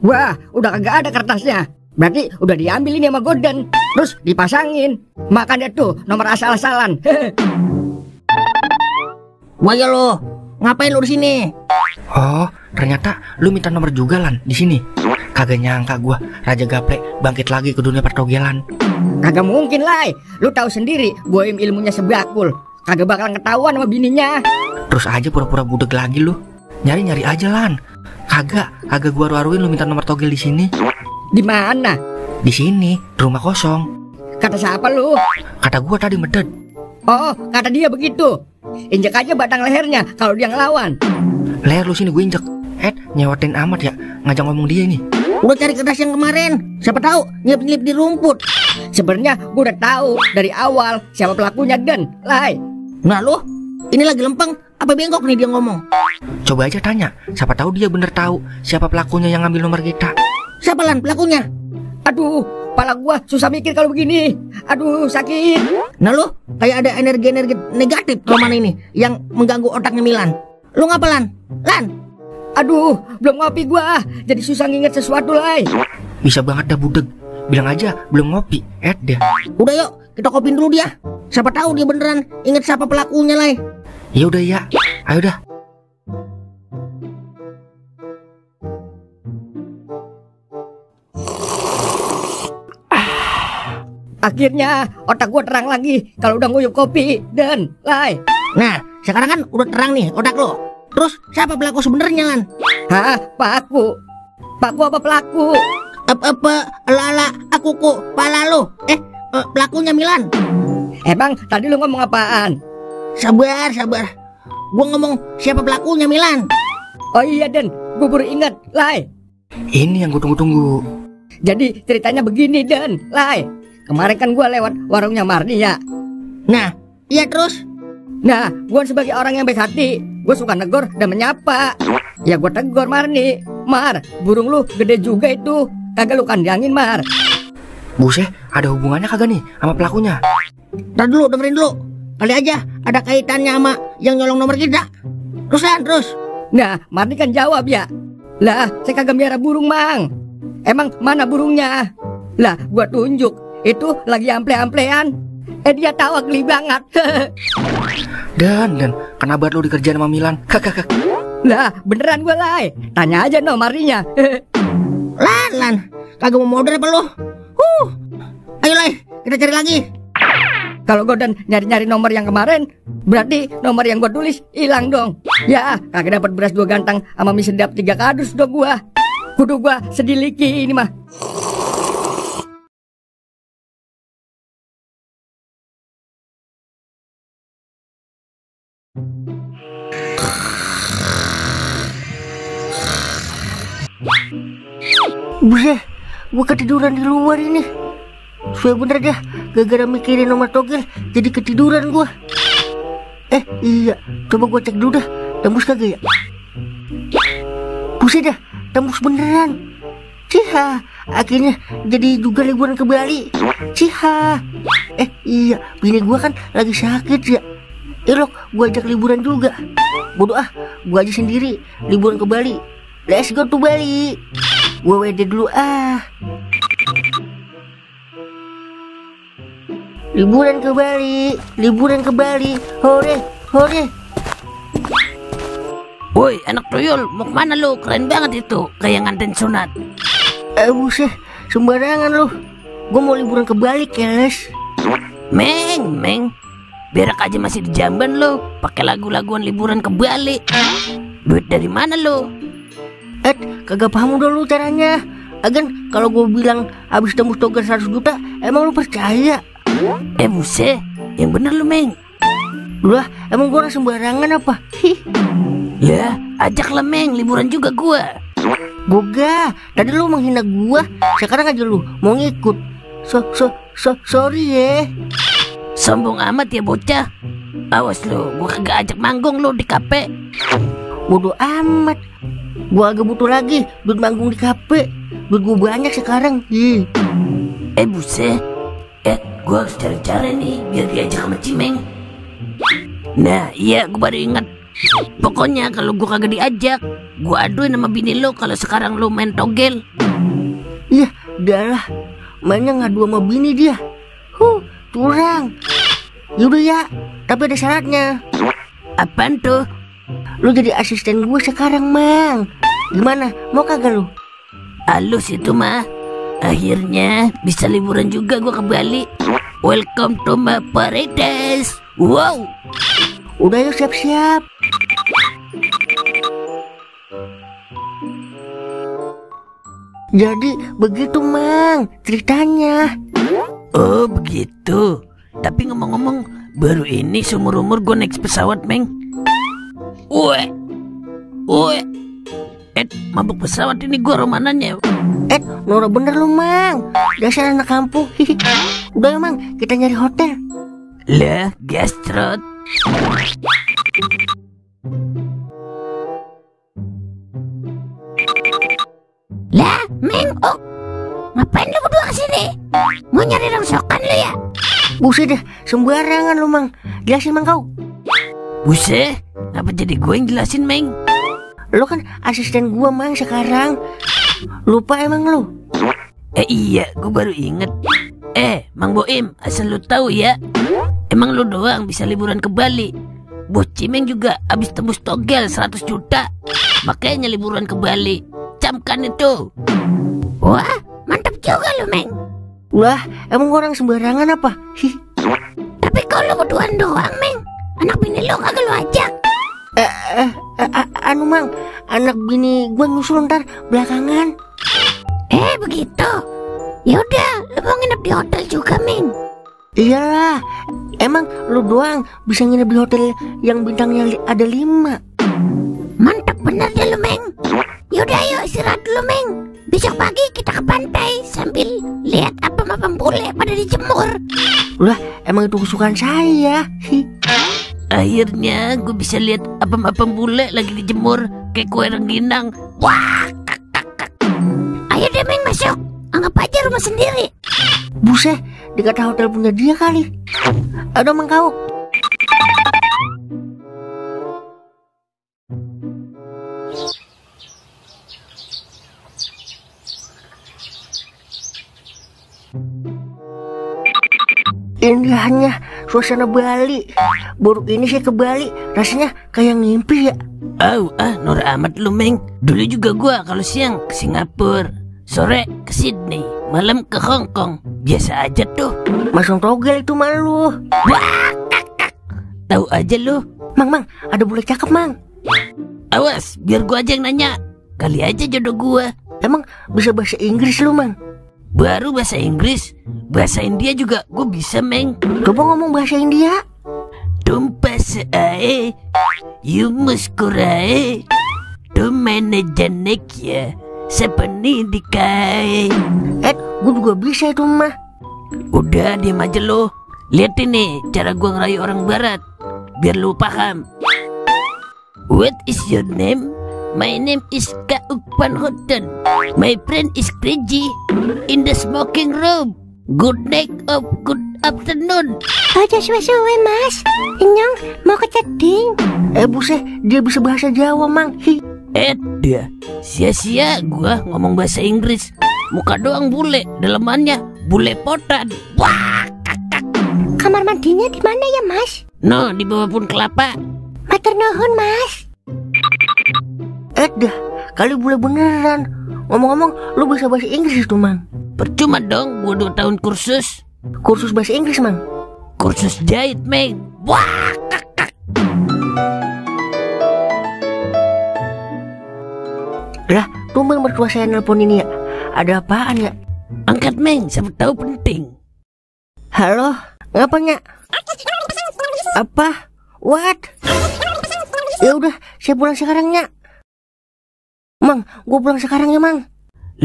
Wah, udah kagak ada kertasnya. Berarti udah diambil ini sama Goden. Terus dipasangin. Makanya tuh nomor asal-asalan. Wah ya lo, ngapain lo di sini? Oh, ternyata lu minta nomor juga Lan di sini. Kagak nyangka gua Raja Gaplek bangkit lagi ke dunia pertogelan. Kagak mungkin Lai. Lu tahu sendiri Boim ilmunya sebakul. Kagak bakal ketahuan sama bininya. Terus aja pura-pura budeg lagi lu. Nyari-nyari aja Lan. Kagak gua aru-aruin lu minta nomor togel di sini. Di mana? Di sini, di rumah kosong. Kata siapa lu? Kata gua tadi Meded. Oh, kata dia begitu. Injek aja batang lehernya kalau dia ngelawan. Leher lu sini gue injek. Nyewatin amat ya ngajak ngomong dia ini. Udah cari kertas yang kemarin. Siapa tahu nyelip-nyelip di rumput. Sebenarnya gue udah tahu dari awal siapa pelakunya Den, Lai. Nah lu, ini lagi lempeng apa bengkok nih dia ngomong? Coba aja tanya, siapa tahu dia bener tahu siapa pelakunya yang ngambil nomor kita. Siapa Lan pelakunya? Aduh, kepala gua susah mikir kalau begini. Aduh, sakit. Nah lu, kayak ada energi-energi negatif roman ini yang mengganggu otaknya Milan. Lu ngapa Lan? Aduh, belum ngopi gua. Jadi susah nginget sesuatu, Lai. Bisa banget dah budeg. Bilang aja belum ngopi, deh. Udah yuk, kita kopin dulu dia. Siapa tahu dia beneran inget siapa pelakunya, Lai. Ya udah ya. Ayo dah. Akhirnya otak gua terang lagi kalau udah nguyup kopi, Dan, Lai. Nah, sekarang kan udah terang nih otak lo. Terus siapa pelaku sebenarnya, Lan? Hah, Pakku? Pakku apa pelaku? Lala, aku kok pala lo. Pelakunya Milan. Emang tadi lu ngomong apaan? Sabar. Gua ngomong siapa pelakunya Milan. Oh iya, Den, gua baru ingat, Lai. Ini yang gue tunggu-tunggu. Jadi ceritanya begini, Den, Lai. Kemarin kan gua lewat warungnya Marni ya. Nah, iya terus. Nah, gua sebagai orang yang baik hati, gue suka negor dan menyapa. Ya gue tegur Mar nih. Mar, burung lu gede juga itu. Kagak lu kandangin Mar. Buset, ada hubungannya kagak nih sama pelakunya? Ntar dulu, dengerin dulu. Kali aja ada kaitannya sama yang nyolong nomor kita. Terus. Nah, Marni kan jawab ya. Lah, saya kagak miara burung, Mang. Emang mana burungnya? Lah, gua tunjuk. Itu lagi ample-amplean. Dia tawa geli banget. Dan kena banget lu dikerjain sama Milan. Lah, beneran gua Lai. Tanya aja no Marninya. Lan, kagak mau modal apa lu? Ayo Lai, kita cari lagi. Kalau gue dan nyari-nyari nomor yang kemarin, berarti nomor yang gue tulis hilang dong. Ya, kagak dapat beras 2 gantang sama mie sedap 3 kardus dong gua. Kudu gua sedih liki ini mah. Buset, gue ketiduran di luar ini. Sudah bener dah, gara-gara mikirin nomor togel jadi ketiduran gua. Iya, coba gua cek dulu dah, tembus kagak ya? Buset dah, tembus beneran. Ciha, akhirnya jadi juga liburan ke Bali. Ciha. Iya, bini gua kan lagi sakit ya. Elok, gua ajak liburan juga. Bodoh ah, gua aja sendiri liburan ke Bali. Let's go to Bali. Gua WD dulu ah. Liburan ke Bali, hore. Woi, anak tuyul, mau kemana lu? Keren banget itu, kayak nganten sunat. Buset, sembarangan lu. Gua mau liburan ke Bali, keles. Meng, berak aja masih di jamban lu, pakai lagu-laguan liburan ke Bali. Duit dari mana lu? Kagak paham udah lu caranya. Agan, kalau gua bilang habis tembus toga 100 juta, emang lu percaya? Buset, yang bener lu Meng. Lah, emang gua orang sembarangan apa? Ya, ajaklah Meng, liburan juga gua. Boga, tadi lu menghina gua, sekarang aja lu mau ngikut. Sorry ya. Sombong amat ya bocah. Awas lu, gua kagak ajak manggung lu di kafe. Bodoh amat. Gua agak butuh lagi duit manggung di kafe. Duit gua banyak sekarang. Buset. Gua harus cari cara nih biar diajak sama Cimeng. Nah, iya gua baru ingat. Pokoknya kalau gua kagak diajak, gua aduin sama bini lo kalau sekarang lo main togel. Iya, udahlah. Mainnya ngadu sama bini dia. Curang. Yaudah ya, tapi ada syaratnya. Apaan tuh? Lu jadi asisten gue sekarang, Mang. Gimana? Mau kagak lu? Halus itu mah. Akhirnya bisa liburan juga gua ke Bali. Welcome to my paradise. Wow. Udah yuk siap-siap. Jadi begitu Mang ceritanya. Oh begitu. Tapi ngomong-ngomong, baru ini seumur-umur gue naik pesawat Meng. Weh, mabuk pesawat ini gue romananya. Norak bener lu Mang. Dasar anak kampung. Udah ya Mang, kita nyari hotel. Lah, gastrot. Lah, Meng, ngapain lu berdua kesini? Mau nyari rongsokan lu ya? Buset dah, sembarangan lu Mang. Jelasin Mang kau. Buset, apa jadi gue yang jelasin Meng? Lu kan asisten gua Mang sekarang. Lupa emang lu? Iya, gue baru inget. Mang Boim, asal lu tahu ya, emang lu doang bisa liburan ke Bali. Bos Cimeng juga abis tembus togel 100 juta. Makanya liburan ke Bali. Camkan itu. Wah, mantap juga lu Meng. Wah, emang orang sembarangan apa? Tapi kalau berduaan doang Meng, anak bini lu kagak lu ajak. Anu Mang, anak bini gua nyusul ntar belakangan. Begitu. Yaudah, lu mau nginep di hotel juga Meng? Iyalah, emang lu doang bisa nginep di hotel yang bintangnya ada 5. Mantap bener deh lu Meng. Yaudah yuk istirahat dulu Meng. Besok pagi kita ke pantai sambil lihat apa bule pada dijemur. Lah, emang itu kesukaan saya. Akhirnya gue bisa lihat apem-apem bule lagi dijemur kayak kue rengginang. Wah, Ayo deh Meng masuk. Anggap aja rumah sendiri. Buset, dikata hotel punya dia kali. Aduh Mang Kauk. Indahnya suasana Bali. Baru ini saya ke Bali, rasanya kayak ngimpi ya. Norak amat lu Meng. Dulu juga gua kalau siang ke Singapura, sore ke Sydney, malam ke Hong Kong. Biasa aja tuh. Masang togel itu malu. Wah, tahu aja lu. Mang, ada bule cakep Mang. Awas, biar gua aja yang nanya. Kali aja jodoh gua. Emang bisa bahasa Inggris lu Mang? Baru bahasa Inggris, bahasa India juga gue bisa Meng. Coba ngomong bahasa India. Tumpas ae, you muskurae, tumane janek ya, sepeni dikai. Gue juga bisa itu mah. Udah diam aja lo. Lihat ini cara gue ngerayu orang barat, biar lo paham. What is your name? My name is Kauk Panhoten. My friend is crazy in the smoking room. Good night of good afternoon. Aja suwe-suwe Mas. Inyong mau ke ceding. Buset, dia bisa bahasa Jawa Mang. Dia sia-sia gua ngomong bahasa Inggris. Muka doang bule, dalemannya bule potan. Wah, kakak. Kamar mandinya di mana ya Mas? No, di bawah pun kelapa. Matur nuhun Mas. Dah, kali bule beneran. Ngomong-ngomong, lu bisa bahasa Inggris tuh Mang. Percuma dong, gua 2 tahun kursus. Kursus bahasa Inggris Mang? Kursus jahit Meng. Wah, kakak. Lah, tumben mertua saya nelpon ini ya. Ada apaan ya? Angkat Meng, siapa tahu penting. Halo, ngapanya? Apa? What? Ya udah, saya pulang sekarang ya. Mang, gue pulang sekarang ya Mang.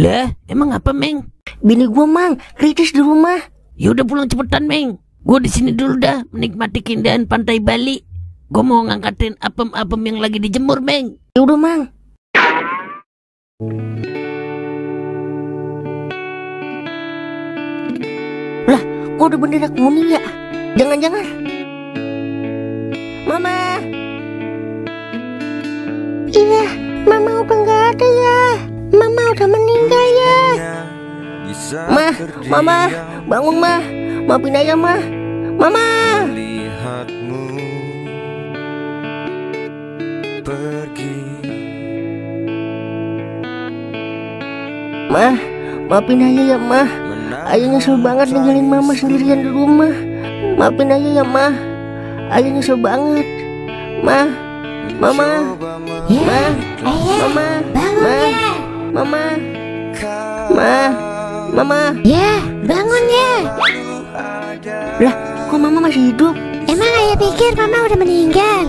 Lah, emang apa Meng? Bini gue Mang, kritis di rumah. Ya udah pulang cepetan Meng. Gue di sini dulu dah, menikmati keindahan pantai Bali. Gue mau ngangkatin apem-apem yang lagi dijemur Meng. Ya udah Mang. Lah, kok udah bendera kuning ya? Jangan-jangan Mama. Iya, Mama udah nggak ada ya. Mama udah meninggal ya. Mama, bangun maafin ayah Mama. Maafin ayah ya Ayah nyesel banget ninggalin Mama sendirian di rumah. Maafin ayah ya Ayah nyesel banget Mama. Ya, Mama. Mama. Ya, bangun ya. Lah, kok Mama masih hidup? Emang ayah pikir Mama udah meninggal?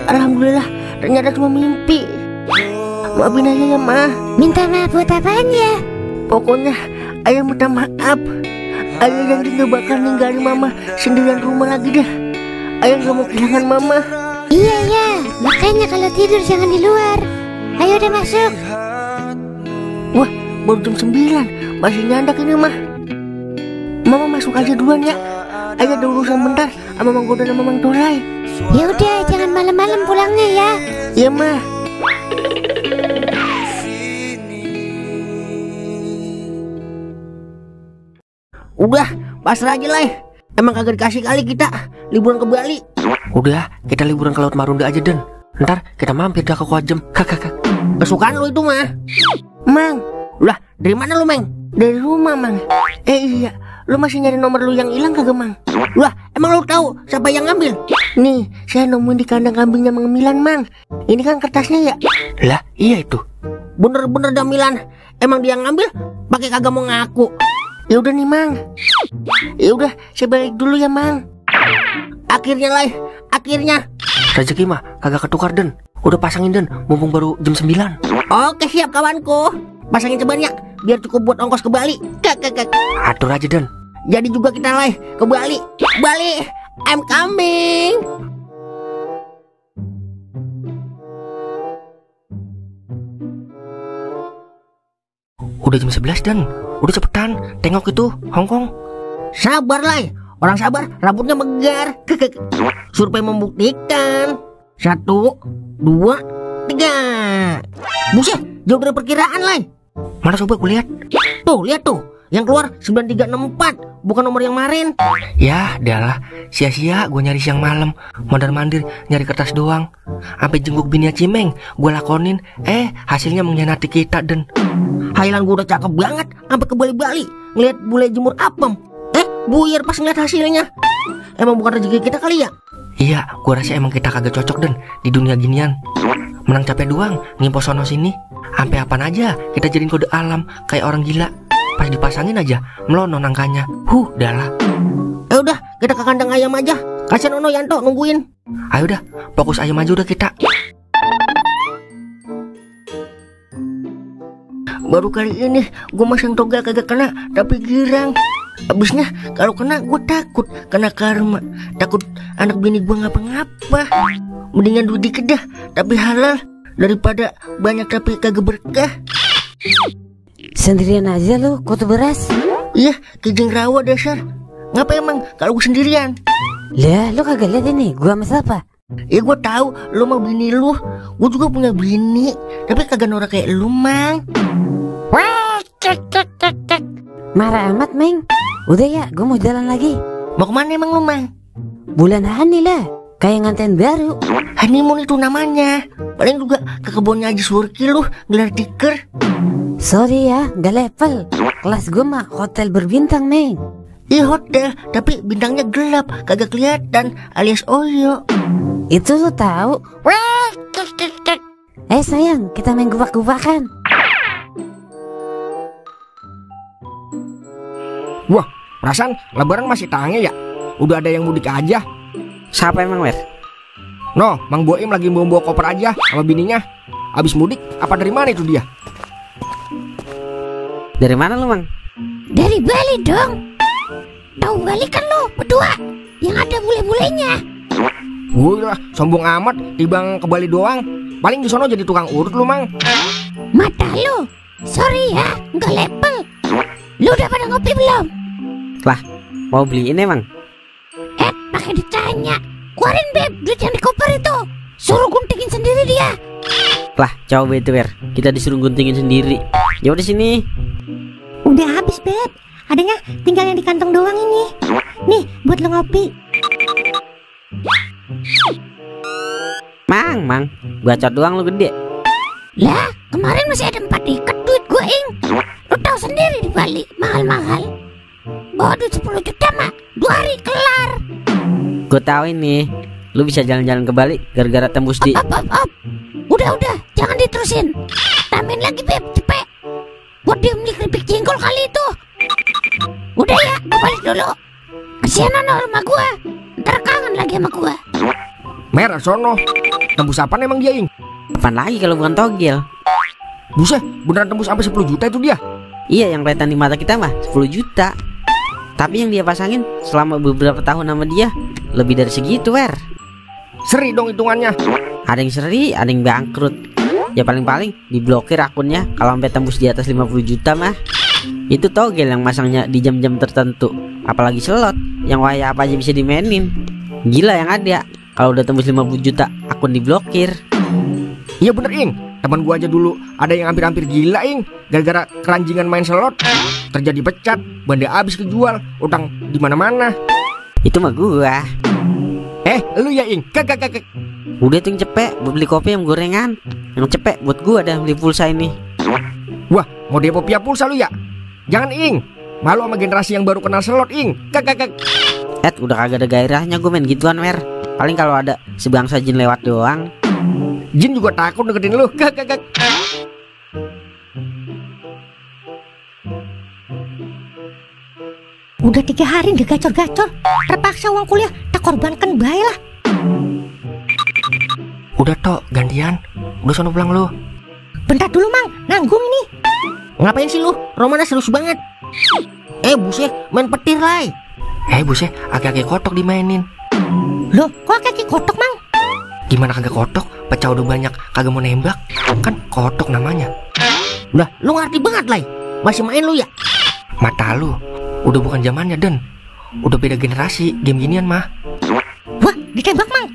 Alhamdulillah, ternyata cuma mimpi. Maafin ayah ya Minta maaf buat apaan ya? Pokoknya ayah minta maaf. Ayah janji gak bakal ninggalin Mama sendirian rumah lagi dah. Ayah gak mau kehilangan Mama. Iya ya, makanya kalau tidur jangan di luar. Ayo udah masuk. Wah, baru jam 9, masih nyandak ini Mama masuk aja duluan ya. Ayah ada urusan bentar sama Mang Godan sama Mang Tolai. Ya udah, jangan malam-malam pulangnya ya. Iya Udah, pasrah aja lah. Emang kagak dikasih kali kita liburan ke Bali. Udah, kita liburan ke Laut Marunda aja Den. Ntar kita mampir dah ke Kojem. Kesukaan lu itu Mang. Lah, dari mana lu Mang? Dari rumah Mang. Iya, lu masih nyari nomor lu yang hilang kagak Mang? Lah, emang lu tahu siapa yang ngambil? Nih, saya nemuin di kandang kambingnya Mang Milan Mang. Ini kan kertasnya ya. Lah, iya itu. Bener-bener dah Milan. Emang dia ngambil? Pakai kagak mau ngaku. Ya udah nih Mang. Ya udah, saya balik dulu ya Mang. Akhirnya. Rezeki mah kagak ketukar Den. Udah pasangin Den, mumpung baru jam 9. Oke siap kawanku. Pasangin sebanyak biar cukup buat ongkos ke Bali. Atur aja Den. Jadi juga kita ke Bali. I'm coming. Udah jam 11 dan udah cepetan, tengok itu Hongkong. Sabar Lai, orang sabar rambutnya megar. Survei membuktikan 1, 2, 3. Buset, jauh dari perkiraan Lai. Mana coba gue lihat. Tuh, lihat tuh. Yang keluar 9364, bukan nomor yang kemarin. Ya, adalah sia-sia gue nyari siang malam, mondar-mandir nyari kertas doang. Sampai jenguk bini Cimeng gue lakonin, hasilnya mengkhianati kita dan Hailan gue udah cakep banget, sampai ke Bali-Bali ngeliat bule jemur apem. Buyar pas ngeliat hasilnya. Emang bukan rezeki kita kali ya? Iya, gue rasa emang kita kagak cocok dan di dunia ginian. Menang capek doang, ngimpo sono sini. Sampai apaan aja kita jadiin kode alam kayak orang gila. Pas dipasangin aja melonon angkanya. Dalah. Udah, kita ke kandang ayam aja. Kasian Ono Yanto nungguin. Ayo dah, fokus ayam aja udah kita. Baru kali ini gue masang togel kagak kena, tapi girang. Abisnya kalau kena gue takut kena karma. Takut anak bini gue ngapa-ngapa. Mendingan duit dikit dah, tapi halal, daripada banyak tapi kagak berkah. Sendirian aja lu kutu beras. Iya, kijing rawa dasar. Ngapa emang kalau gue sendirian? Lah, lu kagak lihat ini gua sama siapa? Ya gue tahu lu mau bini lu. Gue juga punya bini, tapi kagak norak kayak lu, Mang. Wah, cek. Marah amat, Meng. Udah ya, gua mau jalan lagi. Mau kemana emang lu, Mang? Bulan Hani lah, kayak nganten baru. Honeymoon itu namanya. Paling juga ke kebunnya Haji Surki lu gelar tiker. Sorry ya, gak level. Kelas gue mah hotel berbintang, Meng. Iya hotel, tapi bintangnya gelap, kagak kelihatan, alias Oyo. Itu lu tahu? Wah, cek. Sayang, kita main gubak-gubakan. Wah, perasaan lebaran masih tange ya? Udah ada yang mudik aja. Siapa emang, Wer? No, Mang Boim lagi bawa koper aja sama bininya. Abis mudik, apa dari mana itu dia? Dari mana lu, Mang? Dari Bali dong. Tahu Bali kan lo berdua yang ada bule-bulenya. Wih lah, sombong amat, tibang ke Bali doang. Paling di sono jadi tukang urut lu, Mang. Mata lu. Sorry ya, nggak level. Lu udah pada ngopi belum? Lah, mau beliin emang? Pakai ditanya. Keluarin Beb, duit yang di koper itu. Suruh guntingin sendiri dia. Lah, coba itu, Wer. Kita disuruh guntingin sendiri. Ya udah sini. Udah habis, Beb. Adanya tinggal yang di kantong doang ini. Nih, buat lo ngopi. Mang, bacot doang lu gede. Lah, kemarin masih ada 4 ikat duit gue, Ing. Lo tahu sendiri di Bali, mahal-mahal. Bawa duit 10 juta mah 2 hari kelar. Gue tahu ini. Lu bisa jalan-jalan ke Bali gara-gara tembus di... Op. Udah, jangan diterusin. Tambahin lagi, Beb, cepet. Buat dia beli keripik jengkol kali itu. Udah ya, gue balik dulu. Kasian Ono sama gue. Ntar kangen lagi sama gue. Merah sono. Tembus apaan emang dia, Ing? Apaan lagi kalau bukan togel? Buset, beneran tembus sampai 10 juta itu dia. Iya, yang kelihatan di mata kita mah 10 juta. Tapi yang dia pasangin selama beberapa tahun sama dia lebih dari segitu, Wer. Seri dong hitungannya. Ada yang seri, ada yang bangkrut. Ya paling-paling diblokir akunnya kalau sampai tembus di atas 50 juta mah. Itu togel yang masangnya di jam-jam tertentu. Apalagi slot yang waya apa aja bisa dimainin. Gila yang ada. Kalau udah tembus 50 juta akun diblokir. Iya bener, Ing. Teman gua aja dulu ada yang hampir-hampir gila, Ing. Gara-gara keranjingan main slot terjadi pecat, banda habis kejual, utang di mana-mana. Itu mah gua. Lu ya, Ing. Kak. Udah tuh yang cepet buat beli kopi yang gorengan. Yang cepet buat gua dah beli pulsa ini. Wah, mau depo via pulsa lu ya? Jangan, Ing. Malu sama generasi yang baru kenal slot, Ing. Kak. Udah kagak ada gairahnya gue main gituan, Wer. Paling kalau ada sebangsa jin lewat doang. Jin juga takut deketin lu. Kak. Udah 3 hari gak gacor-gacor. Terpaksa uang kuliah tak korbankan bae lah. Udah tok, gantian. Udah sono pulang lu. Bentar dulu, Mang, nanggung ini. Ngapain sih lu? Romana serius banget. Buset, main petir, Lai. Buset, aki-aki kotok dimainin. Loh, kok kaki kotok, Mang? Gimana kagak kotok? Pecah udah banyak, kagak mau nembak. Kan kotok namanya. Lah, lu ngerti banget, Lai. Masih main lu ya? Mata lu, udah bukan zamannya Den. Udah beda generasi game ginian mah. Wah, ditembak Mang.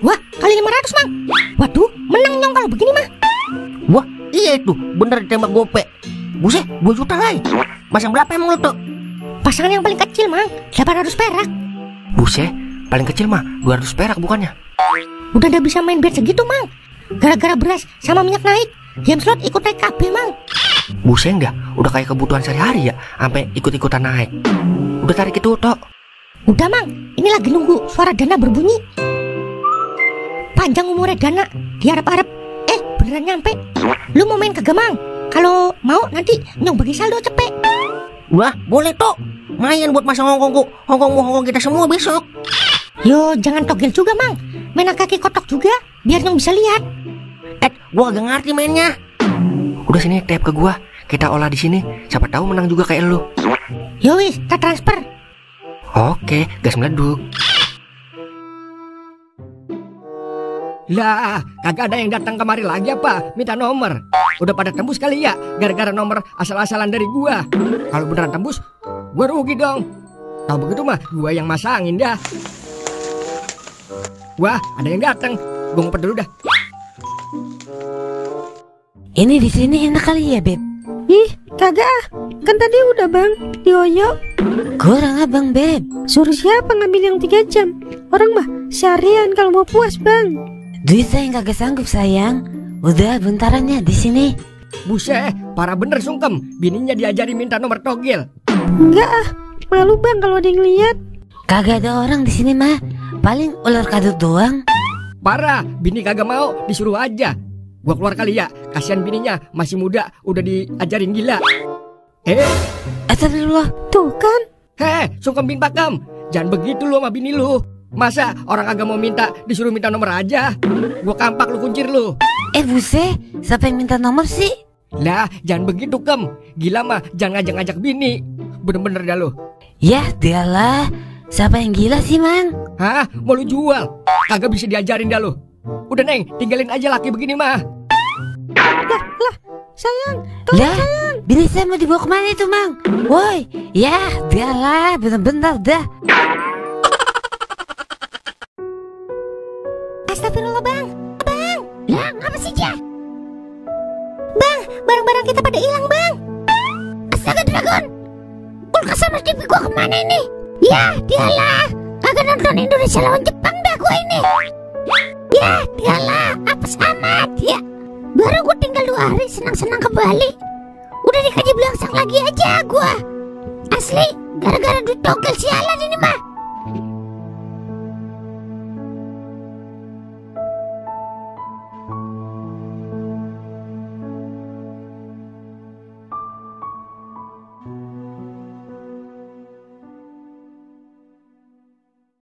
Wah, kali 500 Mang. Waduh, menang nyong kalau begini mah. Wah, iya itu, bener ditembak gope. Buset, 2 juta lah. Masang berapa emang lu tuh? Pasangan yang paling kecil Mang, 800 perak. Buset, paling kecil mah 200 perak bukannya? Udah gak bisa main bet segitu Mang. Gara-gara beras sama minyak naik, game slot ikut naik KB Mang. Buseng dah, udah kayak kebutuhan sehari-hari ya, sampai ikut-ikutan naik. Udah tarik itu tok. Udah Mang, ini lagi nunggu suara dana berbunyi. Panjang umurnya dana, diharap-harap. Beneran nyampe. Lu mau main kagak Mang? Kalau mau nanti nyong bagi saldo cepet. Wah, boleh tok. Main buat masang hongkong kita semua besok. Yo, jangan togel juga Mang. Main kaki kotok juga, biar nyong bisa lihat. Gua agak ngerti mainnya. Udah sini tap ke gua, kita olah di sini. Siapa tahu menang juga kayak lu. Yo wis, kita transfer. Oke, gas meleduk. Lah, kagak ada yang datang kemari lagi apa? Minta nomor. Udah pada tembus kali ya, gara-gara nomor asal-asalan dari gua. Kalau beneran tembus, gua rugi dong. Tahu begitu mah, gua yang masangin dah. Wah, ada yang datang. Gua ngumpet dulu dah. Ini di sini enak kali ya, Beb? Ih, kagak ah. Kan tadi udah Bang, dioyo. Kurang abang, Beb. Suruh siapa ngambil yang 3 jam? Orang mah seharian kalau mau puas Bang. Duit saya kagak sanggup sayang. Udah bentarannya di sini. Buset, parah bener sungkem. Bininya diajari minta nomor togel. Enggak ah, malu Bang kalau ada yang lihat. Kagak ada orang di sini mah. Paling ular kadut doang. Parah, bini kagak mau, disuruh aja. Gua keluar kali ya, kasihan bininya masih muda, udah diajarin gila. Astagfirullah. Tuh kan. Sungkem bin pakam. Jangan begitu lu sama bini lu. Masa orang kagak mau minta, disuruh minta nomor aja. Gua kampak lu kuncir lu. Buset, siapa yang minta nomor sih? Lah, jangan begitu Kem. Gila mah, jangan ngajak-ngajak bini. Bener-bener dah lu. Yah, dialah. Siapa yang gila sih, Mang? Hah? Mau lu jual? Kagak bisa diajarin dah lu. Udah Neng, tinggalin aja laki begini mah. Lah, sayang. Lah, bini saya mau dibawa kemana itu, Mang? Woi, yah, dialah. Bener-bener dah. Astagfirullah Bang. Bang, lah ngapa sih Jah? Bang, barang-barang kita pada hilang Bang. Astaga Dragon, kulkas sama TV gua kemana ini? Ya, dialah. Kagak nonton Indonesia lawan Jepang dah gua ini. Ya, dialah. Apes amat ya. Baru gua tinggal 2 hari senang-senang ke Bali. Udah dikaji belangsang lagi aja gua. Asli, gara-gara duit togel sialan ini mah.